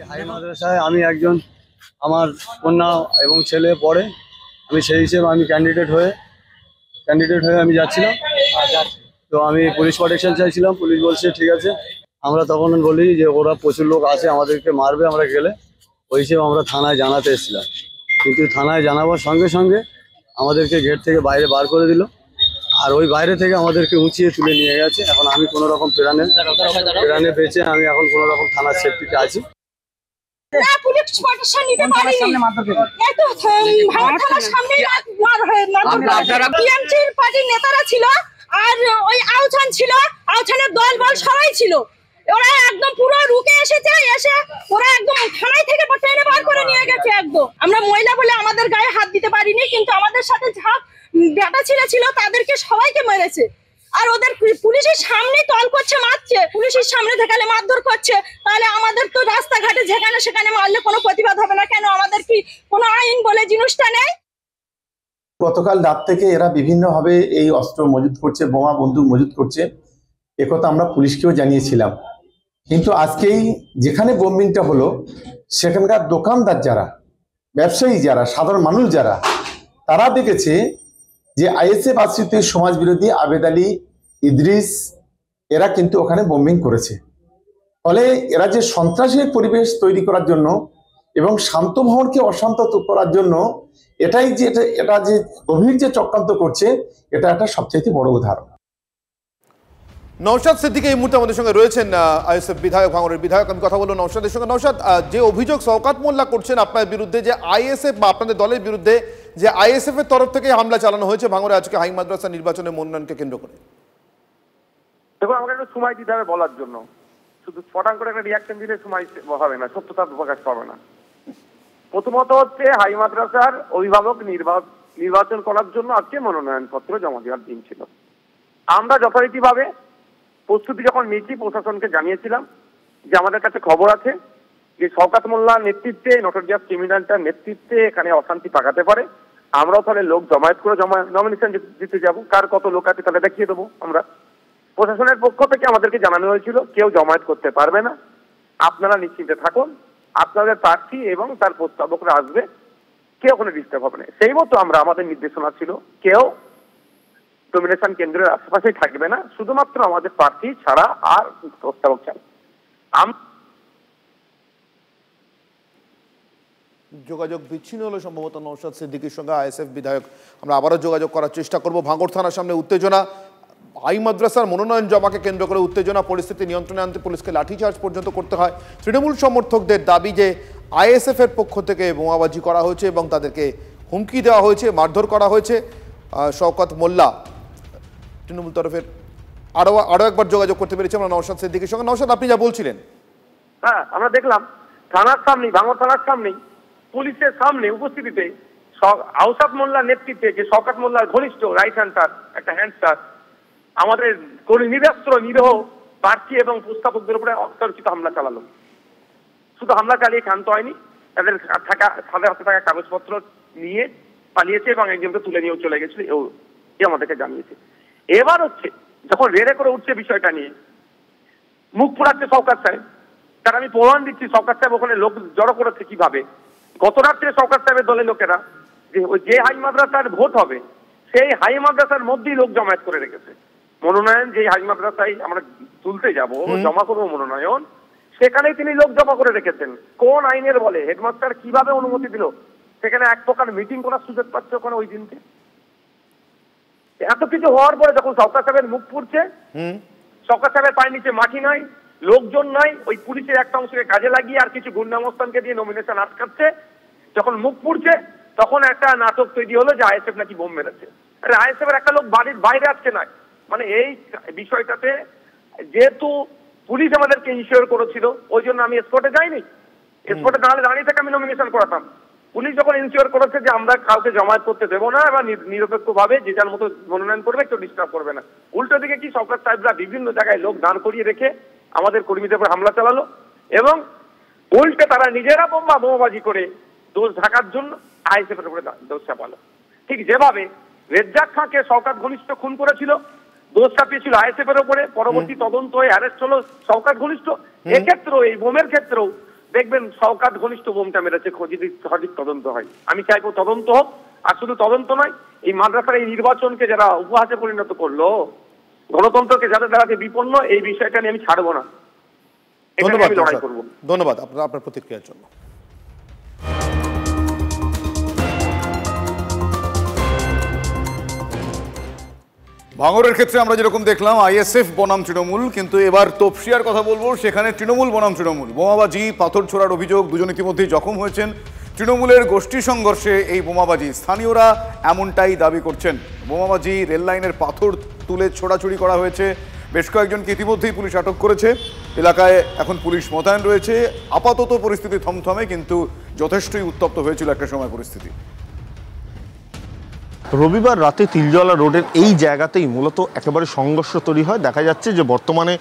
হাই মাদ্রাসায় আমি একজন, আমার কন্যা এবং ছেলে পড়ে, আমি সেই হিসেবে আমি ক্যান্ডিডেট হয়ে আমি যাচ্ছিলাম। তো আমি পুলিশ প্রোটেকশন চাইছিলাম, পুলিশ বলছে ঠিক আছে। আমরা তখন বলি যে ওরা প্রচুর লোক আছে, আমাদেরকে মারবে আমরা গেলে, ওই হিসেবে আমরা থানায় জানাতে এসেছিলাম। কিন্তু থানায় জানাবার সঙ্গে সঙ্গে আমাদেরকে গেট থেকে বাইরে বার করে দিল, আর ওই বাইরে থেকে আমাদেরকে উঁচিয়ে তুলে নিয়ে গেছে। এখন আমি কোনো রকম প্রাণে বেঁচে আমি এখন কোনো রকম থানার সেফটিতে আছি। নেতারা ছিল আর ওই আউছান ছিল, আউছানের দল বল সবাই ছিল। ওরা একদম পুরো রুকে এসেছে, এসে ওরা একদম থানায় থেকে টেনে বার করে নিয়ে গেছে একদম। আমরা মহিলা বলে আমাদের গায়ে হাত দিতে পারিনি, কিন্তু আমাদের সাথে যা বেটা ছেলে ছিল তাদেরকে সবাইকে মেরেছে। আর ওদের পুলিশের সামনে তল করছে, মারছে, পুলিশের সামনে দেখালে মারধর করছে। তাহলে আমাদের তো রাস্তাঘাটে যেখানে সেখানে মারলে কোনো প্রতিবাদ হবে না কেন? আমাদের কি কোনো আইন বলে জিনিসটা নেই? গতকাল রাত থেকে এরা বিভিন্নভাবে এই অস্ত্র মজুত করছে, বোমা বন্দুক মজুত করছে, একথা আমরা পুলিশকেও জানিয়েছিলাম। কিন্তু আজকেই যেখানে বোম্বিংটা হলো সেখানকার দোকানদার যারা, ব্যবসায়ী যারা, সাধারণ মানুষ যারা, তারা দেখেছে যে আইএসএফ আশ্রিত সমাজ বিরোধী আবেদ আলী, ইদ্রিস এরা কিন্তু ওখানে বোম্বিং করেছে। ফলে এরা যে সন্ত্রাসের পরিবেশ তৈরি করার জন্য এবং শান্ত ভবনকে অশান্ত করার জন্য এটাই যে এটা যে গভীর যে চক্রান্ত করছে, এটা একটা সবচেয়ে বড় উদাহরণ। নওশাদ সিদ্দিকী এই মুহূর্তে আমাদের সঙ্গে রয়েছেন, আইএসএফ বিধায়ক, ভাঙড়ের বিধায়ক। আমি কথা বলবো নওশাদের সঙ্গে। নওশাদ, যে অভিযোগ শওকত মোল্লা করছেন আপনার বিরুদ্ধে যে আইএসএফ বা আপনাদের দলের বিরুদ্ধে যে আইএসএফ এর তরফ থেকে হামলা চালানো হয়েছে ভাঙড়ে আজকে হাই মাদ্রাসা নির্বাচনের মনোনয়নকে কেন্দ্র করে, দেখো আমাকে একটু সময় দিতে হবে বলার জন্য। শুধু ফটাং করে একটা রিয়াকশন দিলে সময় হবে না, সত্যতা প্রকাশ পাবে না। প্রথমত হচ্ছে হাই মাদ্রাসার অভিভাবক নির্বাচন করার জন্য আজকে মনোনয়নপত্র জমা দেওয়ার দিন ছিল। আমরা যথারীতিভাবে প্রস্তুতি যখন নিয়েছি প্রশাসনকে জানিয়েছিলাম যে আমাদের কাছে খবর আছে যে শওকত মোল্লার নেতৃত্বে, নটোরিয়াস ক্রিমিনালটার নেতৃত্বে এখানে অশান্তি পাকাতে পারে। আমরাও তাহলে লোক জমায়েত করে নমিনেশন দিতে যাব, কার কত লোক আছে তাহলে দেখিয়ে দেবো আমরা। প্রশাসনের পক্ষ থেকে আমাদেরকে জানানো হয়েছিল কেউ জমায়েত করতে পারবে না, আপনারা নিশ্চিন্তে থাকুন, আপনাদের প্রার্থী এবং তার প্রস্তাবকরা আসবে, কেউ কোনো ডিস্টার্ব হবে না। সেই মতো আমরা, আমাদের নির্দেশনা ছিল কেউ নমিনেশন কেন্দ্রের আশেপাশেই থাকবে না, শুধুমাত্র আমাদের প্রার্থী ছাড়া আর প্রস্তাবক ছাড়া। যোগাযোগ বিচ্ছিন্ন হলো সম্ভবত নওশাদ সিদ্দিকীর সঙ্গে আইএসএফ বিধায়ক। আমরা আবারও যোগাযোগ করার চেষ্টা করব। ভাঙড় থানার সামনে উত্তেজনা, হাই মাদ্রাসার মনোনয়ন জমাকে কেন্দ্র করে উত্তেজনা, পরিস্থিতি নিয়ন্ত্রণে আনতে পুলিশকে লাঠিচার্জ পর্যন্ত করতে হয়। তৃণমূল সমর্থকদের দাবি যে আইএসএফ এর পক্ষ থেকে বোমাবাজি করা হয়েছে এবং তাদেরকে হুমকি দেওয়া হয়েছে, মারধর করা হয়েছে। শওকত মোল্লা তৃণমূল তরফের আরো একবার যোগাযোগ করতে পেরেছি আমরা নওশাদ সিদ্দিকীর সঙ্গে। নওশাদ, আপনি যা বলছিলেন। হ্যাঁ, আমরা দেখলাম থানার সামনে, ভাঙড় থানার সামনেই পুলিশের সামনে উপস্থিতিতে আউসাফ মোল্লার নেতৃত্বে যে শওকত মোল্লার ঘনিষ্ঠ রাইট হ্যান্ডার, একটা হ্যান্ডস্টার, আমাদের নিরস্ত্র নিরীহ প্রার্থী এবং প্রস্তাবকদের উপরে অতর্কিত হামলা চালালো। শুধু হামলা চালিয়ে ক্ষান্ত হয়নি, তাদের হাতে থাকা কাগজপত্র নিয়ে পালিয়েছে এবং একজনকে তুলে নিয়েও চলে গেছিল, এ আমাদেরকে জানিয়েছে। এবার হচ্ছে যখন রেড়ে করে উঠছে বিষয়টা নিয়ে, মুখ পোড়াচ্ছে শওকত সাহেব, তার আমি প্রমাণ দিচ্ছি শওকত সাহেব ওখানে লোক জড়ো করেছে কিভাবে। গত রাত্রে শওকত সাহেবের দলের লোকেরা যে হাই মাদ্রাসার ভোট হবে সেই হাই মাদ্রাসার মধ্যেই লোক জমায়েত করে রেখেছে। মনোনয়ন যে হাই মাদ্রাসায় আমরা তুলতে যাব, জমা করবো মনোনয়ন, সেখানেই তিনি লোক জমা করে রেখেছেন। কোন আইনের বলে? হেডমাস্টার কিভাবে অনুমতি দিল? সেখানে এক প্রকার মিটিং করার সুযোগ পাচ্ছে ওখানে ওই দিনকে। এত কিছু হওয়ার পরে যখন শওকত সাহেবের মুখ পুড়ছে, শওকত সাহেবের পায়ের নিচে মাটি নাই, লোকজন নাই, ওই পুলিশের একটা অংশকে কাজে লাগিয়ে আর কিছু গুন্ডামস্তানকে দিয়ে নমিনেশন আটকাচ্ছে, যখন মুখ পুড়ছে তখন একটা নাটক তৈরি হলো যে আইএসএফ নাকি বোম মেরেছে। আরে আইএসএফ এর একটা লোক বাড়ির বাইরে আজকে নাই। মানে এই বিষয়টাতে যেহেতু পুলিশ আমাদেরকে ইনশিওর করেছিল, ওই জন্য আমি স্পটে যাইনি। স্পটে দাঁড়ালে দাঁড়িয়ে থেকে আমি নমিনেশন করাতাম। পুলিশ যখন ইনশিওর করেছে যে আমরা কাউকে জমায়েত করতে দেবো না বা নিরপেক্ষভাবে যে যার মতো মনোনয়ন করবে, কেউ ডিস্টার্ব করবে না, উল্টো দিকে কি শওকত সাহেবরা বিভিন্ন জায়গায় লোক দাঁড় করিয়ে রেখে আমাদের কর্মীদের উপর হামলা চালালো এবং উল্টে তারা নিজেরা বোমাবাজি করে দোষ ঢাকার জন্য আইএসএফ এর উপরে দোষ চাপালো। ঠিক যেভাবে রেজ্জাক খাঁকে শওকত ঘনিষ্ঠ খুন করেছিল, দোষ চাপিয়েছিল আইএসএফ এর উপরে, পরবর্তী তদন্ত হয়ে অ্যারেস্ট হলো শওকত ঘনিষ্ঠ। এক্ষেত্রেও এই বোমের ক্ষেত্রেও দেখবেন শওকত ঘনিষ্ঠ বোমটা মেরেছে, যদি সঠিক তদন্ত হয়। আমি চাইবো তদন্ত হোক, আর শুধু তদন্ত নয়, এই মাদ্রাসার এই নির্বাচনকে যারা উপহাসে পরিণত করলো, গণতন্ত্রকে যাদের দ্বারাতে বিপন্ন, এই বিষয়টা নিয়ে আমি ছাড়বো না, আমি লড়াই করবো। ধন্যবাদ আপনার প্রতিক্রিয়ার জন্য। ভাঙড়ের ক্ষেত্রে আমরা যেরকম দেখলাম আইএসএফ বনাম তৃণমূল, কিন্তু এবার তপসিয়ার কথা বলবো, সেখানে তৃণমূল বনাম তৃণমূল। বোমাবাজি, পাথর ছোড়ার অভিযোগ, দুজন ইতিমধ্যেই জখম হয়েছেন। তৃণমূলের গোষ্ঠী সংঘর্ষে এই বোমাবাজি, স্থানীয়রা এমনটাই দাবি করছেন। বোমাবাজি, রেল লাইনের পাথর তুলে ছোড়াছুড়ি করা হয়েছে। বেশ কয়েকজনকে ইতিমধ্যেই পুলিশ আটক করেছে। এলাকায় এখন পুলিশ মোতায়েন রয়েছে। আপাতত পরিস্থিতি থমথমে, কিন্তু যথেষ্টই উত্তপ্ত হয়েছিল একটা সময় পরিস্থিতি। রবিবার রাতে তিলজলা রোডের এই জায়গাতেই মূলত একেবারে সংঘর্ষ তৈরি হয়। দেখা যাচ্ছে যে বর্তমানে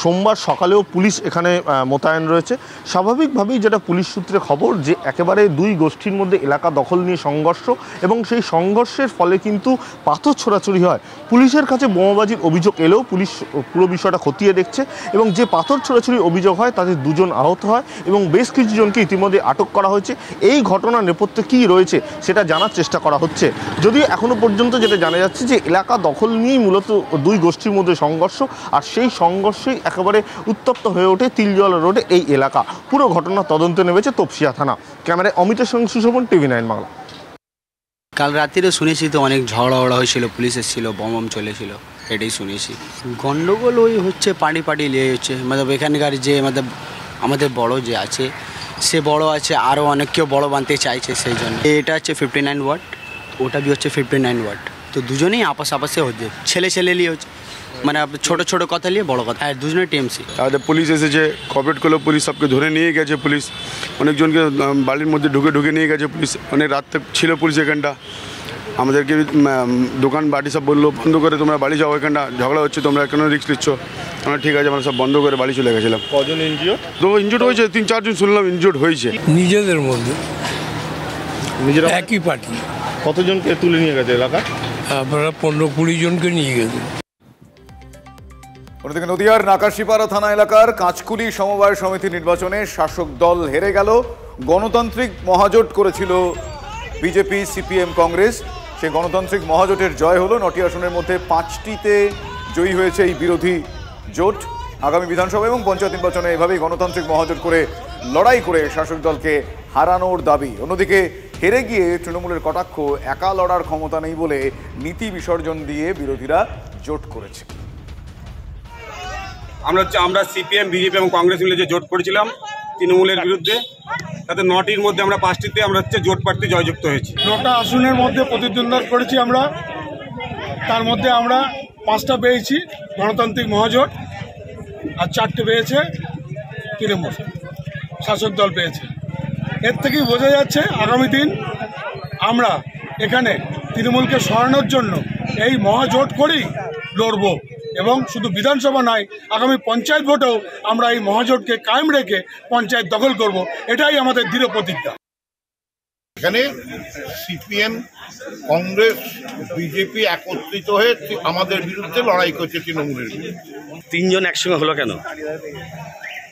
সোমবার সকালেও পুলিশ এখানে মোতায়েন রয়েছে। স্বাভাবিকভাবেই যেটা পুলিশ সূত্রে খবর, যে একেবারে দুই গোষ্ঠীর মধ্যে এলাকা দখল নিয়ে সংঘর্ষ, এবং সেই সংঘর্ষের ফলে কিন্তু পাথর ছোড়াছুড়ি হয়। পুলিশের কাছে বোমাবাজির অভিযোগ এলেও পুলিশ পুরো বিষয়টা খতিয়ে দেখছে, এবং যে পাথর ছোড়াছুড়ির অভিযোগ হয় তাদের দুজন আহত হয় এবং বেশ কিছু জনকে ইতিমধ্যে আটক করা হয়েছে। এই ঘটনার নেপথ্যে কী রয়েছে সেটা জানার চেষ্টা করা হচ্ছে। যদিও এখনো পর্যন্ত যেটা জানা যাচ্ছে যে এলাকা দখল নিয়েই মূলত দুই গোষ্ঠীর মধ্যে সংঘর্ষ, আর সেই সংঘর্ষেই একেবারে উত্তপ্ত হয়ে ওঠে তিলজলা রোডে এই এলাকা। পুরো ঘটনা তদন্তে নেমেছে তপসিয়া থানা। ক্যামেরায় অমিতের সঙ্গে সুশোভন, TV9 বাংলা। কাল রাত্রে শুনেছি তো অনেক ঝগড়া হয়েছিল, পুলিশ এসেছিল, বম চলেছিল, এটাই শুনেছি। গন্ডগোল ওই হচ্ছে পার্টি নিয়ে হচ্ছে, মানে এখানকার যে আমাদের বড় যে আছে, সে বড় আছে, আরও অনেক কেউ বড় বানতে চাইছে, সেই জন্য। এটা হচ্ছে 59 ওয়ার্ড, ওটা भी হচ্ছে 59 ওয়ার্ড, তো দুজনেই আপসে হচ্ছে, ছেলে নিয়ে হচ্ছে, মানে ছোট কথা নিয়ে বড় কথা, আর দুজনে টিএমসি। পুলিশ এসেছে, কপারেট করলো, পুলিশ সবকে ধরে নিয়ে গেছে, পুলিশ অনেকজনকে বাড়ির মধ্যে ঢুকে নিয়ে গেছে পুলিশ। অনেক রাত ছিল পুলিশ এখানটা, আমাদেরকে দোকান বাড়ি সব বললো বন্ধ করে তোমরা বাড়ি যাও, এখানটা ঝগড়া হচ্ছে, তোমরা কেন রিস্ক নিচ্ছ? আমরা ঠিক আছে, আমরা সব বন্ধ করে বাড়ি চলে গেছিলাম। কজন ইনজিওর্ড? তো ইনজিওর্ড হয়েছে 3-4 জন শুনলাম ইনজিওর্ড হয়েছে। নিজেদের মধ্যে নিজেরা একই পার্টি। কতজনকে তুলে নিয়ে গেছে এলাকা? আপনারা 15-20 জনকে নিয়ে গেছে। অন্যদিকে নদিয়ার নাকাশিপাড়া থানা এলাকার কাঁচকুলি সমবায় সমিতি নির্বাচনে শাসক দল হেরে গেল। গণতান্ত্রিক মহাজোট করেছিল বিজেপি, সিপিএম, কংগ্রেস। সেই গণতান্ত্রিক মহাজোটের জয় হলো। 9টি আসনের মধ্যে 5টিতে জয়ী হয়েছে এই বিরোধী জোট। আগামী বিধানসভা এবং পঞ্চায়েত নির্বাচনে এভাবেই গণতান্ত্রিক মহাজোট করে লড়াই করে শাসক দলকে হারানোর দাবি। অন্যদিকে হেরে গিয়ে তৃণমূলের কটাক্ষ, একা লড়ার ক্ষমতা নেই বলে নীতি বিসর্জন দিয়ে বিরোধীরা জোট করেছে। আমরা সিপিএম, বিজেপি এবং কংগ্রেস মিলে যে জোট করেছিলাম তৃণমূলের বিরুদ্ধে, তাতে 9টির মধ্যে আমরা 5টিতে আমরা জোট প্রার্থী জয়যুক্ত হয়েছি। 9টা আসনের মধ্যে প্রতিদ্বন্দ্বিতা করেছি আমরা, তার মধ্যে আমরা 5টা পেয়েছি গণতান্ত্রিক মহাজোট, আর 4টে পেয়েছে তৃণমূল, শাসক দল পেয়েছে। এর থেকেই বোঝা যাচ্ছে আগামী দিন আমরা এখানে তৃণমূলকে সরানোর জন্য এই মহাজোট করেই লড়ব। এবং শুধু বিধানসভা নয়, আগামী পঞ্চায়েত ভোটেও আমরা এই মহাজোটকে কায়েম রেখে পঞ্চায়েত দখল করব, এটাই আমাদের দৃঢ় প্রতিজ্ঞা। এখানে সিপিএম, কংগ্রেস, বিজেপি একত্রিত হয়ে আমাদের বিরুদ্ধে লড়াই করছে তৃণমূলের বিরুদ্ধে। তিনজন একসঙ্গে হলো কেন?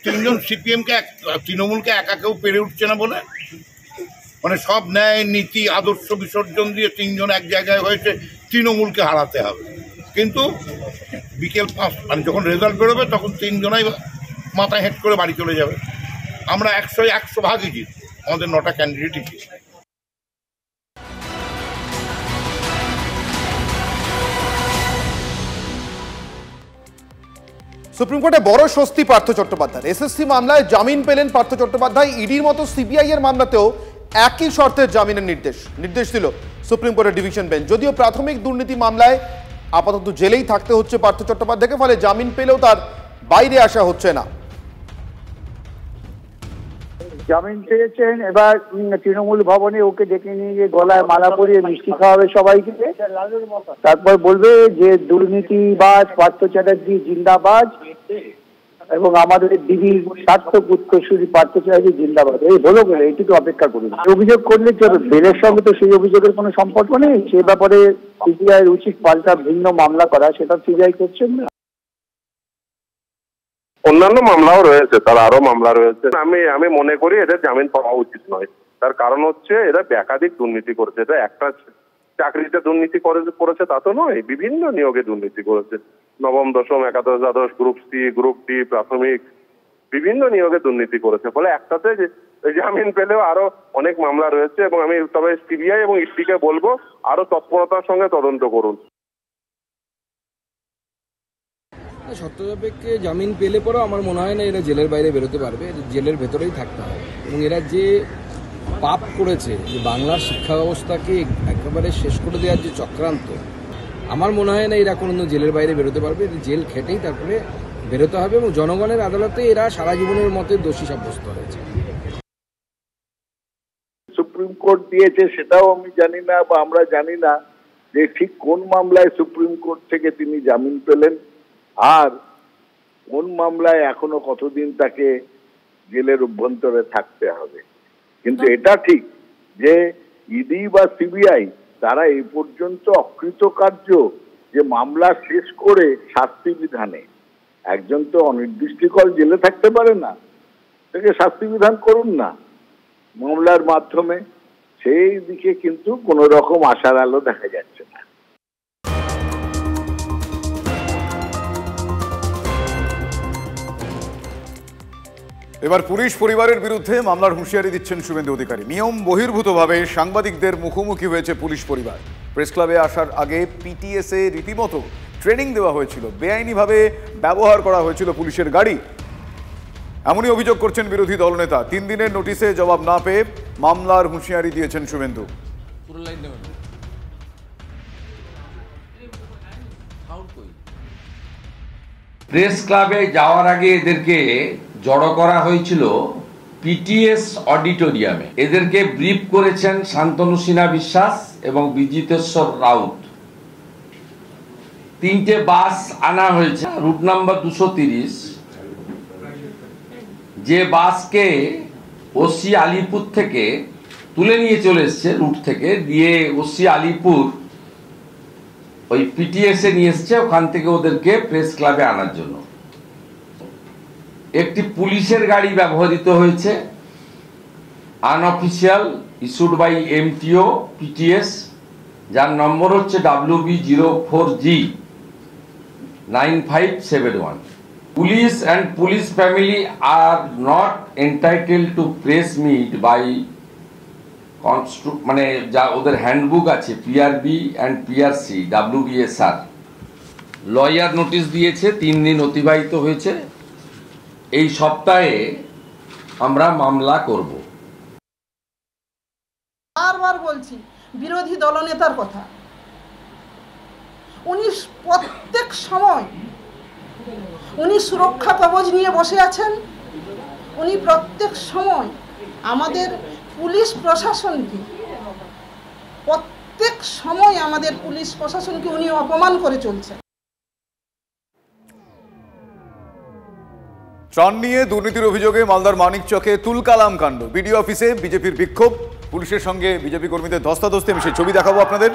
তিনজন সিপিএমকে তৃণমূলকে একা কেউ পেরে উঠছে না বলে, মানে সব ন্যায় নীতি আদর্শ বিসর্জন দিয়ে তিনজন এক জায়গায় হয়েছে তৃণমূলকে হারাতে হবে। কিন্তু বিকেল 5 মানে যখন রেজাল্ট বেরোবে তখন তিনজনাই মাথায় হেঁট করে বাড়ি চলে যাবে। আমরা 100 ভাগই জিত, আমাদের 9টা ক্যান্ডিডেটই জিত। সুপ্রিম কোর্টে বড় স্বস্তি পার্থ চট্টোপাধ্যায়। এসএসসি মামলায় জামিন পেলেন পার্থ চট্টোপাধ্যায়। ইডির মতো সিবিআই এর মামলাতেও একই শর্তে জামিনের নির্দেশ দিল সুপ্রিম কোর্টের ডিভিশন বেঞ্চ। যদিও প্রাথমিক দুর্নীতি মামলায় আপাতত জেলেই থাকতে হচ্ছে পার্থ চট্টোপাধ্যায়কে, ফলে জামিন পেলেও তার বাইরে আসা হচ্ছে না। জামিন চেয়েছেন, এবার তৃণমূল ভবনে ওকে ডেকে নিয়ে গিয়ে গলায় মালা পরিয়ে মিষ্টি খাওয়াবে সবাইকে, তারপর বলবে যে দুর্নীতিবাজ পার্থ চ্যাটার্জি জিন্দাবাদ এবং আমাদের দিদির সার্থক উৎকর্ষী পার্থ চ্যাটার্জি জিন্দাবাদ। এই বলো বলে এইটুকু অপেক্ষা করুন। অভিযোগ করলে বেলের সঙ্গে তো সেই অভিযোগের কোনো সম্পর্ক নেই, সে ব্যাপারে সিবিআই উচিত পাল্টা ভিন্ন মামলা করা, সেটা সিবিআই করছেন না। অন্যান্য মামলাও রয়েছে, তার আরো মামলা রয়েছে। আমি মনে করি এদের জামিন পাওয়া উচিত নয়। তার কারণ হচ্ছে এরা একাধিক দুর্নীতি করেছে। এটা একটা চাকরিতে দুর্নীতি করেছে তা তো নয়, বিভিন্ন নিয়োগে দুর্নীতি করেছে। নবম, দশম, একাদশ, দ্বাদশ, গ্রুপ সি, গ্রুপ ডি, প্রাথমিক বিভিন্ন নিয়োগে দুর্নীতি করেছে। ফলে একসাথে জামিন পেলেও আরো অনেক মামলা রয়েছে এবং আমি তবে সিবিআই এবং ইডিকে বলবো আরো তৎপরতার সঙ্গে তদন্ত করুন। শর্ত সাপেক্ষে জামিন পেলে পরেও আমার মনে হয় না এরা জেলের বাইরে বেরোতে পারবে, জেলের ভেতরেই থাকতে হবে। এবং এরা যে পাপ করেছে, যে বাংলার শিক্ষা ব্যবস্থাকে একেবারে শেষ করে দেওয়ার যে চক্রান্ত, আমার মনে হয় না এরা কোনোদিন জেলের বাইরে বেরোতে পারবে। জেল খেটেই তারপরে বেরোতে হবে এবং জনগণের আদালতে এরা সারা জীবনের মতে দোষী সাব্যস্ত হয়েছে। সুপ্রিম কোর্ট দিয়েছে সেটাও আমি জানি না, বা আমরা জানি না যে ঠিক কোন মামলায় সুপ্রিম কোর্ট থেকে তিনি জামিন পেলেন আর কোন মামলায় এখনো কতদিন তাকে জেলের অভ্যন্তরে থাকতে হবে। কিন্তু এটা ঠিক যে ইডি বা সিবিআই তারা এই পর্যন্ত অকৃতকার্য যে মামলা শেষ করে শাস্তি বিধানে, একজন তো অনির্দিষ্টকাল জেলে থাকতে পারে না, তাকে শাস্তি বিধান করুন না মামলার মাধ্যমে। সেই দিকে কিন্তু কোনো রকম আশার আলো দেখা যাচ্ছে না। এবার পুলিশ পরিবারের বিরুদ্ধে মামলার হুঁশিয়ারি দিচ্ছেন শুভেন্দু অধিকারী। নিয়ম বহির্ভূতভাবে সাংবাদিকদের মুখোমুখি হয়েছে পুলিশ পরিবার। প্রেস ক্লাবে আসার আগে পিটিএসএ রীতিমতো ট্রেনিং দেওয়া হয়েছিল, বেআইনিভাবে ব্যবহার করা হয়েছিল পুলিশের গাড়ি, এমনই অভিযোগ করছেন বিরোধী দলনেতা। 3 দিনের নোটিশে জবাব না পেয়ে মামলার হুঁশিয়ারি দিয়েছেন শুভেন্দু। প্রেস ক্লাবে যাওয়ার আগে এদেরকে জড়ো করা হয়েছিল পিটিএস অডিটোরিয়ামে। এদেরকে ব্রিফ করেছেন শান্তনু সিনহা বিশ্বাস এবং বিজিতেশ্বর রাউত। 3টে বাস আনা হয়েছে রুট নাম্বার 230, যে বাসকে ওসি আলিপুর থেকে তুলে নিয়ে চলে এসছে রুট থেকে, দিয়ে ওসি আলিপুর ওই পিটিএস এ নিয়ে এসছে, ওখান থেকে ওদেরকে প্রেস ক্লাবে আনার জন্য। একটি পুলিশের গাড়ি ব্যবহৃত হয়েছে, unofficial, issued by MTO PTS, যার নম্বর হচ্ছে WB04G9571। Police and police family are not entitled to press meet by মানে যা ওদের হ্যান্ডবুক আছে PRB and PRC WBSR। Lawyer notice দিয়েছে, 3 দিন অতিবাহিত হয়েছে। এই সপ্তাহে আমরা মামলা করব। বারবার বলছি বিরোধী দলনেতার কথা, উনি প্রত্যেক সময় উনি সুরক্ষা কবচ নিয়ে বসে আছেন। উনি প্রত্যেক সময় আমাদের পুলিশ প্রশাসনকে উনি অপমান করে চলছেন। ত্রাণ নিয়ে দুর্নীতির অভিযোগে মালদার মানিকচকে তুলকালাম কাণ্ড। বিডিও অফিসে বিজেপির বিক্ষোভ, পুলিশের সঙ্গে বিজেপি কর্মীদের ধস্তাধস্তি। আমি সেই ছবি দেখাবো আপনাদের।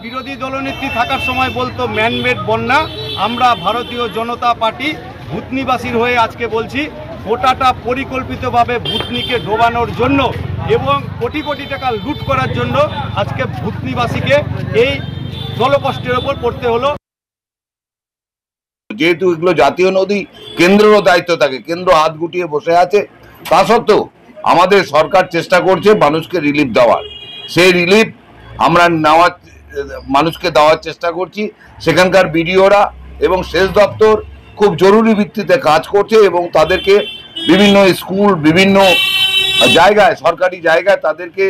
বিরোধী দলনেত্রী থাকার সময় বলতো ম্যানমেড বন্যা। আমরা ভারতীয় জনতা পার্টি ভূতনিবাসীর হয়ে আজকে বলছি, গোটাটা পরিকল্পিতভাবে ভূতনিকে ডোবানোর জন্য এবং কোটি কোটি টাকা লুট করার জন্য আজকে ভূতনিবাসীকে এই জলকষ্টের ওপর পড়তে হলো। যেহেতু এগুলো জাতীয় নদী, কেন্দ্রেরও দায়িত্ব থাকে, কেন্দ্র হাত গুটিয়ে বসে আছে, তা সত্ত্বেও আমাদের সরকার চেষ্টা করছে মানুষকে রিলিফ দেওয়ার। সেই রিলিফ আমরা মানুষকে দেওয়ার চেষ্টা করছি। সেখানকার বিডিওরা এবং সেচ দপ্তর খুব জরুরি ভিত্তিতে কাজ করছে এবং তাদেরকে বিভিন্ন স্কুল, বিভিন্ন জায়গায়, সরকারি জায়গায় তাদেরকে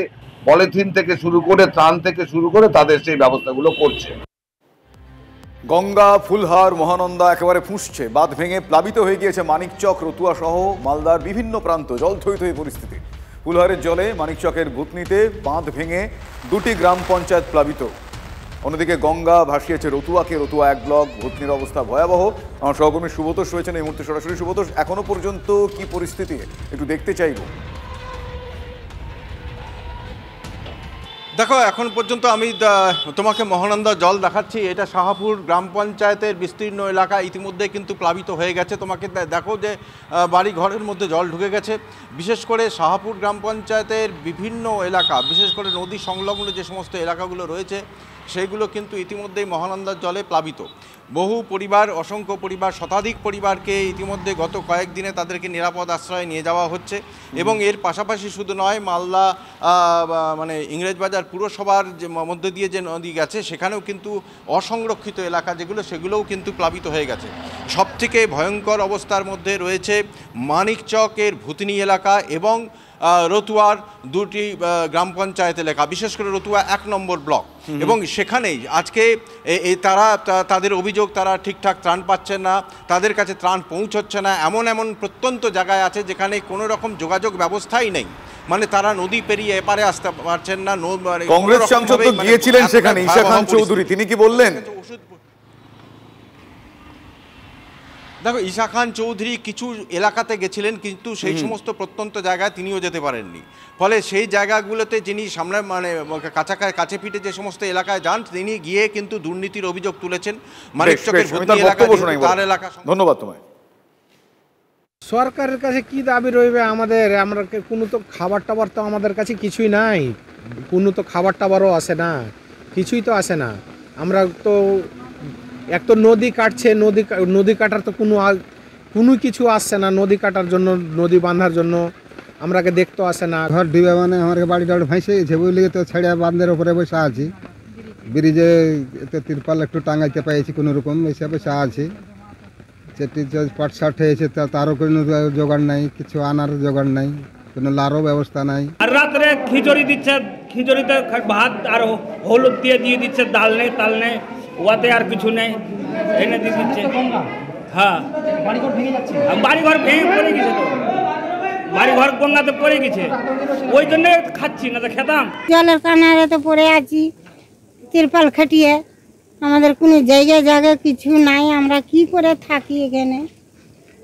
পলিথিন থেকে শুরু করে, ত্রাণ থেকে শুরু করে তাদের সেই ব্যবস্থাগুলো করছে। গঙ্গা, ফুলহার, মহানন্দা একেবারে ফুঁসছে। বাঁধ ভেঙে প্লাবিত হয়ে গিয়েছে মানিকচক, রতুয়া সহ মালদার বিভিন্ন প্রান্ত। জল থই থই পরিস্থিতি। ফুলহারের জলে মানিকচকের ভূতনিতে বাঁধ ভেঙে 2টি গ্রাম পঞ্চায়েত প্লাবিত। অন্যদিকে গঙ্গা ভাসিয়েছে রতুয়াকে। রতুয়া 1 ব্লক, ভূতনির অবস্থা ভয়াবহ। আমার সহকর্মী সুব্রতোষ রয়েছেন এই মুহূর্তে সরাসরি। সুব্রতোষ, এখনো পর্যন্ত কি পরিস্থিতি একটু দেখতে চাইব। দেখো, এখন পর্যন্ত আমি তোমাকে মহানন্দা জল দেখাচ্ছি। এটা শাহাপুর গ্রাম পঞ্চায়েতের বিস্তীর্ণ এলাকা ইতিমধ্যে কিন্তু প্লাবিত হয়ে গেছে। তোমাকে দেখো যে বাড়ি ঘরের মধ্যে জল ঢুকে গেছে। বিশেষ করে শাহাপুর গ্রাম পঞ্চায়েতের বিভিন্ন এলাকা, বিশেষ করে নদী সংলগ্ন যে সমস্ত এলাকাগুলো রয়েছে সেইগুলো কিন্তু ইতিমধ্যেই মহানন্দার জলে প্লাবিত। বহু পরিবার, অসংখ্য পরিবার, শতাধিক পরিবারকে ইতিমধ্যে গত কয়েকদিনে তাদেরকে নিরাপদ আশ্রয়ে নিয়ে যাওয়া হচ্ছে। এবং এর পাশাপাশি শুধু নয়, মালদা মানে ইংরেজবাজার পুরসভার যে মধ্যে দিয়ে যে নদী গেছে সেখানেও কিন্তু অসংরক্ষিত এলাকা যেগুলো, সেগুলোও কিন্তু প্লাবিত হয়ে গেছে। সবথেকে ভয়ঙ্কর অবস্থার মধ্যে রয়েছে মানিকচকের ভূতনি এলাকা এবং রতুয়ার 2টি গ্রাম পঞ্চায়েত এলাকা, বিশেষ করে রতুয়া 1 নম্বর ব্লক। এবং সেখানেই আজকে তাদের অভিযোগ, তারা ঠিকঠাক ত্রাণ পাচ্ছেন না, তাদের কাছে ত্রাণ পৌঁছচ্ছে না। এমন প্রত্যন্ত জায়গায় আছে যেখানে কোনো রকম যোগাযোগ ব্যবস্থাই নেই। মানে তারা নদী পেরিয়ে এপারে আসতে পারছেন না। কংগ্রেস সাংসদ গিয়েছিলেন সেখানে, ঈশা খান চৌধুরী, তিনি কি বললেন? দেখো, ঈশা খান চৌধুরী কিছু এলাকাতে গেছিলেন, কিন্তু সেই সমস্ত প্রত্যন্ত জায়গায় তিনিও যেতে পারেননি। ফলে সেই জায়গাগুলোতে যিনি সামনে মানে কাছে পিঠে যে সমস্ত এলাকায় যান, তিনি গিয়ে কিন্তু দুর্নীতির অভিযোগ তুলেছেন। মানিকচকের ভূতনি এলাকা, তার এলাকা। ধন্যবাদ তোমায়। সরকারের কাছে কি দাবি রইবে আমাদের? আমরা কোনো তো খাবার টাবার তো আমাদের কাছে কিছুই নাই, কোনো তো খাবার টাবারও আসে না, কিছুই তো আসে না। আমরা তো এক তো নদী কাটছে, নদী কাটার তো কোনো কিছু আসছে না। নদী কাটার জন্য, নদী বাঁধার জন্য আমরাকে দেখতে আসে না। ঘর ডুবে মানে আমার বাড়ি টাড়ি ভাসে গেছে, বুঝলি তো ছেড়ে বাঁধের উপরে বসে আছি। ব্রিজে তিরপাল একটু টাঙাইতে পেয়েছি কোনো রকম, এসে বসে আছি। সেটি পাটসাট হয়েছে, তারও কোনো জোগাড় নাই, কিছু আনার জোগাড় নাই, কোনো লারও ব্যবস্থা নাই। আর রাত্রে খিচুড়ি দিচ্ছে, খিচুড়িতে ভাত আর হলুদ দিয়ে দিচ্ছে, ডাল নেই, তাল নেই, ওয়াতে আর কিছু নেই, এনে দিয়ে দিচ্ছে। হ্যাঁ, বাড়িঘর ভেঙে পড়ে গেছে, তো বাড়িঘর গঙ্গাতে পড়ে গেছে, ওই জন্য খাচ্ছি না তো খেতাম। জলের কানারে পড়ে আছি, তিরপাল খাটিয়ে, আমাদের কোনো জায়গায় কিছু নাই। আমরা কি করে থাকি এখানে?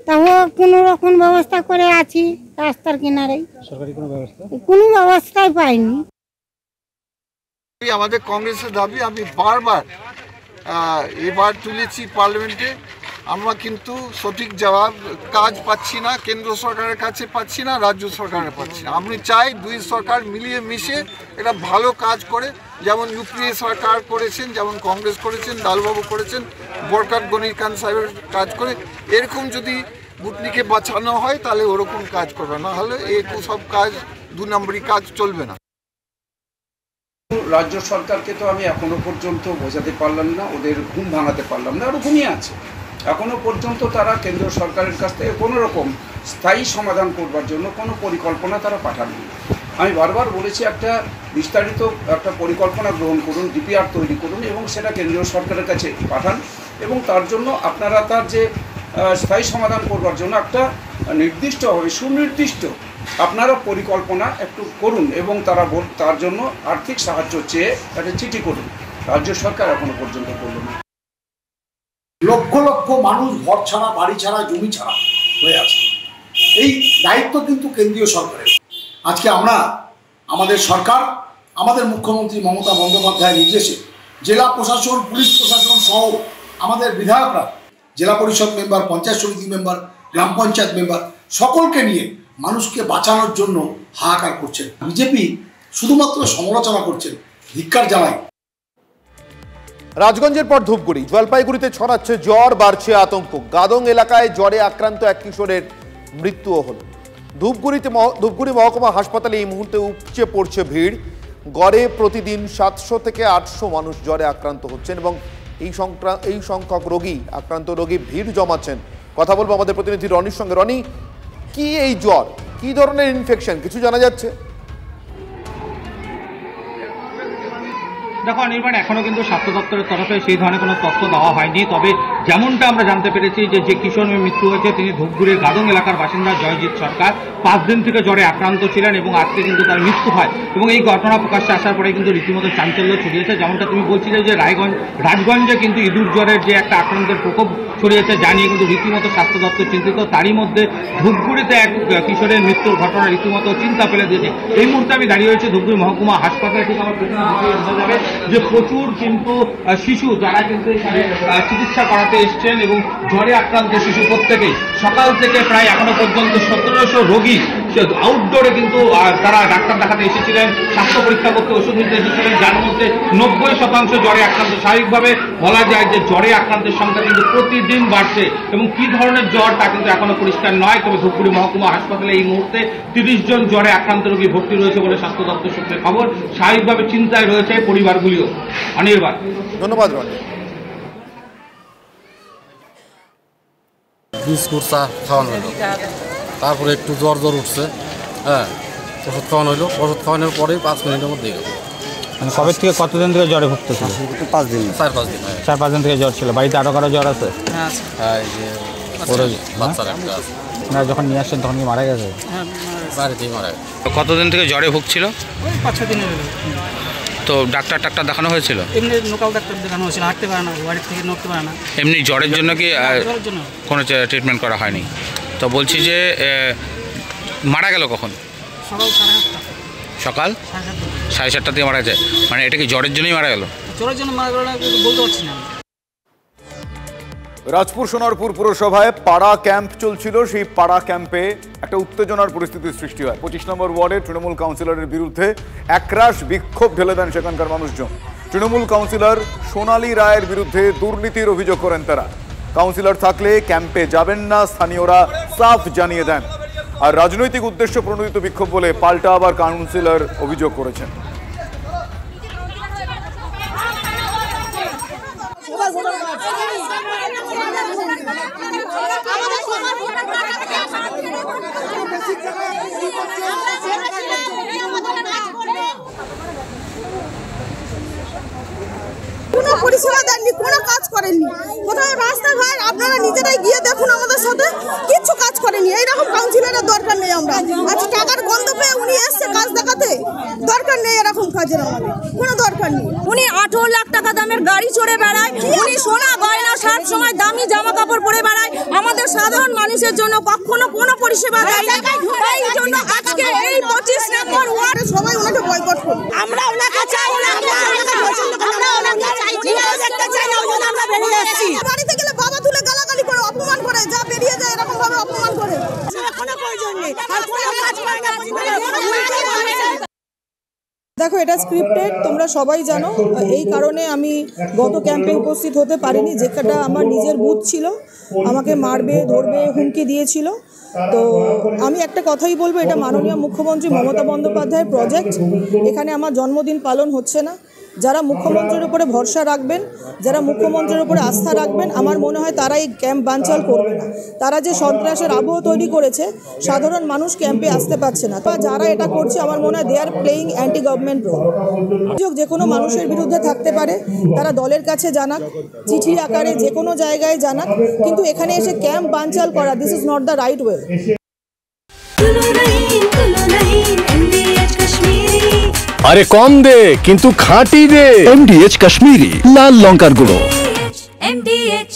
তাও কোনো রকম ব্যবস্থা করে আছি রাস্তার কিনারে, সরকারি কোনো ব্যবস্থাই পাইনি। আমাদের কংগ্রেসের দাবি আমি বারবার এবার তুলেছি পার্লামেন্টে, আমরা কিন্তু সঠিক জবাব কাজ পাচ্ছি না, কেন্দ্র সরকারের কাছে পাচ্ছি না, রাজ্য সরকারের পাচ্ছি না। আমি চাই দুই সরকার মিলিয়ে মিশে এটা ভালো কাজ করে, যেমন ইউপিএ সরকার করেছেন, যেমন কংগ্রেস করেছেন, লালবাবু করেছেন, বরকাত গনির খান সাহেবের কাজ করে। এরকম যদি ভূতনিকে বাঁচানো হয় তাহলে ওরকম কাজ করবে, না হলে এই সব কাজ 2 নম্বরই কাজ চলবে না। রাজ্য সরকারকে তো আমি এখনো পর্যন্ত বোঝাতে পারলাম না, ওদের ঘুম ভাঙাতে পারলাম না, আরও ঘুমিয়ে আছে। এখনো পর্যন্ত তারা কেন্দ্র সরকারের কাছ থেকে কোনো রকম স্থায়ী সমাধান করবার জন্য কোনো পরিকল্পনা তারা পাঠাননি। আমি বারবার বলেছি একটা বিস্তারিত একটা পরিকল্পনা গ্রহণ করুন, ডিপিআর তৈরি করুন এবং সেটা কেন্দ্রীয় সরকারের কাছে পাঠান এবং তার জন্য আপনারা তার যে স্থায়ী সমাধান করবার জন্য একটা নির্দিষ্টভাবে সুনির্দিষ্ট আপনারা পরিকল্পনা একটু করুন এবং তার জন্য আর্থিক সাহায্য চেয়ে একটা চিঠি করুন। রাজ্য সরকার এখনো পর্যন্ত করল না। লক্ষ লক্ষ মানুষ ঘর ছাড়া, বাড়ি ছাড়া, জমি ছাড়া হয়ে আছে। এই দায়িত্ব কিন্তু কেন্দ্রীয় সরকারের। আজকে আমরা আমাদের সরকার, আমাদের মুখ্যমন্ত্রী মমতা বন্দ্যোপাধ্যায়ের নির্দেশে জেলা প্রশাসন, পুলিশ প্রশাসন সহ আমাদের বিধায়করা, জেলা পরিষদ মেম্বার, পঞ্চায়েত সমিতি মেম্বার, গ্রাম পঞ্চায়েত মেম্বার সকলকে নিয়ে মানুষকে বাঁচানোর জন্য হাহাকার করছেন। বিজেপি শুধুমাত্র সমালোচনা করছেন, ধিক্কার জানায়। রাজগঞ্জের পর ধূপগুড়ি, জলপাইগুড়িতে ছড়াচ্ছে জ্বর, বাড়ছে আতঙ্ক। গাদং এলাকায় জ্বরে আক্রান্ত এক কিশোরের মৃত্যুও হল। ধূপগুড়ি মহকুমা হাসপাতালে এই মুহূর্তে উপচে পড়ছে ভিড়। গড়ে প্রতিদিন 700 থেকে 800 মানুষ জ্বরে আক্রান্ত হচ্ছেন এবং এই সংখ্যক আক্রান্ত রোগী ভিড় জমাচ্ছেন। কথা বলবো আমাদের প্রতিনিধি রনির সঙ্গে। রনি, কি এই জ্বর, কি ধরনের ইনফেকশন, কিছু জানা যাচ্ছে? দেখো অনির্বাণ, এখনো কিন্তু স্বাস্থ্য দপ্তরের তরফে সেই ধরনের কোনো তথ্য দেওয়া হয়নি। তবে যেমনটা আমরা জানতে পেরেছি যে কিশোরের মৃত্যু হয়েছে তিনি ধূপগুড়ির গাদং এলাকার বাসিন্দা জয়জিৎ সরকার। 5 দিন থেকে জ্বরে আক্রান্ত ছিলেন এবং আজকে কিন্তু তার মৃত্যু হয় এবং এই ঘটনা প্রকাশ্যে আসার পরে কিন্তু রীতিমতো চাঞ্চল্য ছড়িয়েছে। যেমনটা তুমি বলছিলে যে রাজগঞ্জে কিন্তু ইঁদুর জ্বরের যে একটা আক্রান্তের প্রকোপ ছড়িয়েছে, জানিয়ে কিন্তু রীতিমতো স্বাস্থ্য দপ্তর চিন্তিত। তারই মধ্যে ধূপগুড়িতে এক কিশোরের মৃত্যুর ঘটনা রীতিমতো চিন্তা ফেলে দিয়েছে। এই মুহূর্তে আমি দাঁড়িয়ে রয়েছি ধূপগুড়ি মহকুমা হাসপাতালে। ঠিক আমার বোঝা যাবে যে প্রচুর কিন্তু শিশু যারা কিন্তু চিকিৎসা করাতে এসছেন এবং জ্বরে আক্রান্ত শিশু প্রত্যেকেই সকাল থেকে প্রায় এখনো পর্যন্ত 1700 রোগী আউটডোরে কিন্তু তারা ডাক্তার দেখাতে এসেছিলেন, স্বাস্থ্য পরীক্ষা করতে ওষুধ নিতে এসেছিলেন, যার মধ্যে 90% জ্বরে আক্রান্ত। স্বাভাবিকভাবে বলা যায় যে জ্বরে আক্রান্তের সংখ্যা কিন্তু প্রতিদিন বাড়ছে এবং কি ধরনের জ্বর তা কিন্তু এখনো পরিষ্কার নয়। তবে ধূপগুড়ি মহকুমা হাসপাতালে এই মুহূর্তে 30 জন জ্বরে আক্রান্ত রোগী ভর্তি রয়েছে বলে স্বাস্থ্য দপ্তর সূত্রে খবর। স্বাভাবিকভাবে চিন্তায় রয়েছে পরিবারগুলিও। অনির্বাণ, ধন্যবাদ রনি। বিস্কুট চা খাওয়ানো হলো, তারপরে একটু জ্বর উঠছে, হ্যাঁ ওষুধ খাওয়ানো হলো। ওষুধ খাওয়ানোর পরেই 5 মিনিটের মধ্যে গেল। মানে কবে থেকে কতদিন থেকে জ্বরে ভুগতেছিল? 5 দিন, 4-5 দিন। 4-5 দিন থেকে জ্বর ছিল। বাড়িতে আরো কারো জ্বর আছে? হ্যাঁ, এই যে বাচ্চার একটা আছে। না, যখন নিয়ে আসছেন তখন কি মারা গেছে? বাড়িতেই মারা গেছে। কতদিন থেকে জ্বরে ভুগছিল? 5-6 দিনের। তো ডাক্তার দেখানো হয়েছিল? এমনি লোকাল ডাক্তার দেখানো হয়েছিল, হাঁটতে পারে না, বাড়ি থেকে নড়তে পারে না। এমনি জ্বরের জন্য কি কোনো ট্রিটমেন্ট করা হয়নি? তো বলছি যে মারা গেল কখন? সকাল 7:30 দিয়ে মারা যায়। মানে এটা কি জ্বরের জন্যই মারা গেল? জ্বরের জন্য মারা গেল না বলতে পারছি না। রাজপুর সোনারপুর পুরসভায় পাড়া ক্যাম্প চলছিল। সেই পাড়া ক্যাম্পে একটা উত্তেজনার পরিস্থিতির সৃষ্টি হয়। 25 নম্বর ওয়ার্ডে তৃণমূল কাউন্সিলরের বিরুদ্ধে একরাশ বিক্ষোভ ঢেলে দেন সেখানকার মানুষজন। তৃণমূল কাউন্সিলর সোনালী রায়ের বিরুদ্ধে দুর্নীতির অভিযোগ করেন তারা। কাউন্সিলর থাকলে ক্যাম্পে যাবেন না স্থানীয়রা সাফ জানিয়ে দেন। আর রাজনৈতিক উদ্দেশ্য প্রণোদিত বিক্ষোভ বলে পাল্টা আবার কাউন্সিলর অভিযোগ করেছেন। কোনো পরিষেবা দেননি, কোনো কাজ করেননি। কোথাও রাস্তাঘাট আপনারা নিজেরাই গিয়ে দেখুন, আমাদের সাথে কিচ্ছু কাজ করেনি। এইরকম কাউন্সিলরের দরকার নেই। আমরা আজ টাকার গন্ধ পেয়ে উনি এসছে কাজ দেখাতে, দরকার নেই এরকম কাজের, আমাদের কোনো দরকার নেই। উনি 18 লাখ টাকা দামের গাড়ি চড়ে বেড়ায়, উনি সোনা গয়না সব সময় দামি জামা কাপড় পরে বেড়ায়। আমাদের সাধারণ মানুষের জন্য কখনো কোনো পরিষেবা দেয় না। এই জন্য আজকে এই 25 নম্বর ওয়ার্ডে সবাই ওনাকে বয়কট করবে। আমরা ওনাকে চাই না, আমরা ওনাকে পছন্দ করি, আমরা ওনাকে চাই না, দেখতে চাই না। ওই আমরা বেরিয়ে আসছি। বাড়িতে গেলে বাবা তুলে গালাগালি করে, অপমান করে, যা বেরিয়ে যায় এরকম ভাবে অপমান করে। কোনো প্রয়োজন নেই, আর কোনো কাজ করে না। দেখো, এটা স্ক্রিপ্টেড, তোমরা সবাই জানো। এই কারণে আমি গত ক্যাম্পে উপস্থিত হতে পারিনি। যেটা আমার নিজের বুথ ছিল, আমাকে মারবে ধরবে হুমকি দিয়েছিল। তো আমি একটা কথাই বলবো, এটা মাননীয় মুখ্যমন্ত্রী মমতা বন্দ্যোপাধ্যায়ের প্রজেক্ট। এখানে আমার জন্মদিন পালন হচ্ছে না। যারা মুখ্যমন্ত্রীর উপরে ভরসা রাখবেন, যারা মুখ্যমন্ত্রীর উপরে আস্থা রাখবেন, আমার মনে হয় তারা এই ক্যাম্প বানচাল করবে না। তারা যে সন্ত্রাসের আবহ তৈরি করেছে, সাধারণ মানুষ ক্যাম্পে আসতে পারছে না। বা যারা এটা করছে আমার মনে হয় they are playing anti government role. অভিযোগ যে কোনো মানুষের বিরুদ্ধে থাকতে পারে, তারা দলের কাছে জানাক, চিঠি আকারে যে কোনো জায়গায় জানাক, কিন্তু এখানে এসে ক্যাম্প বানচাল করা, this is not the right way. আরে কম দে কিন্তু খাঁটি দে। MDH কাশ্মীরি লাল লঙ্কার গুঁড়ো। MDH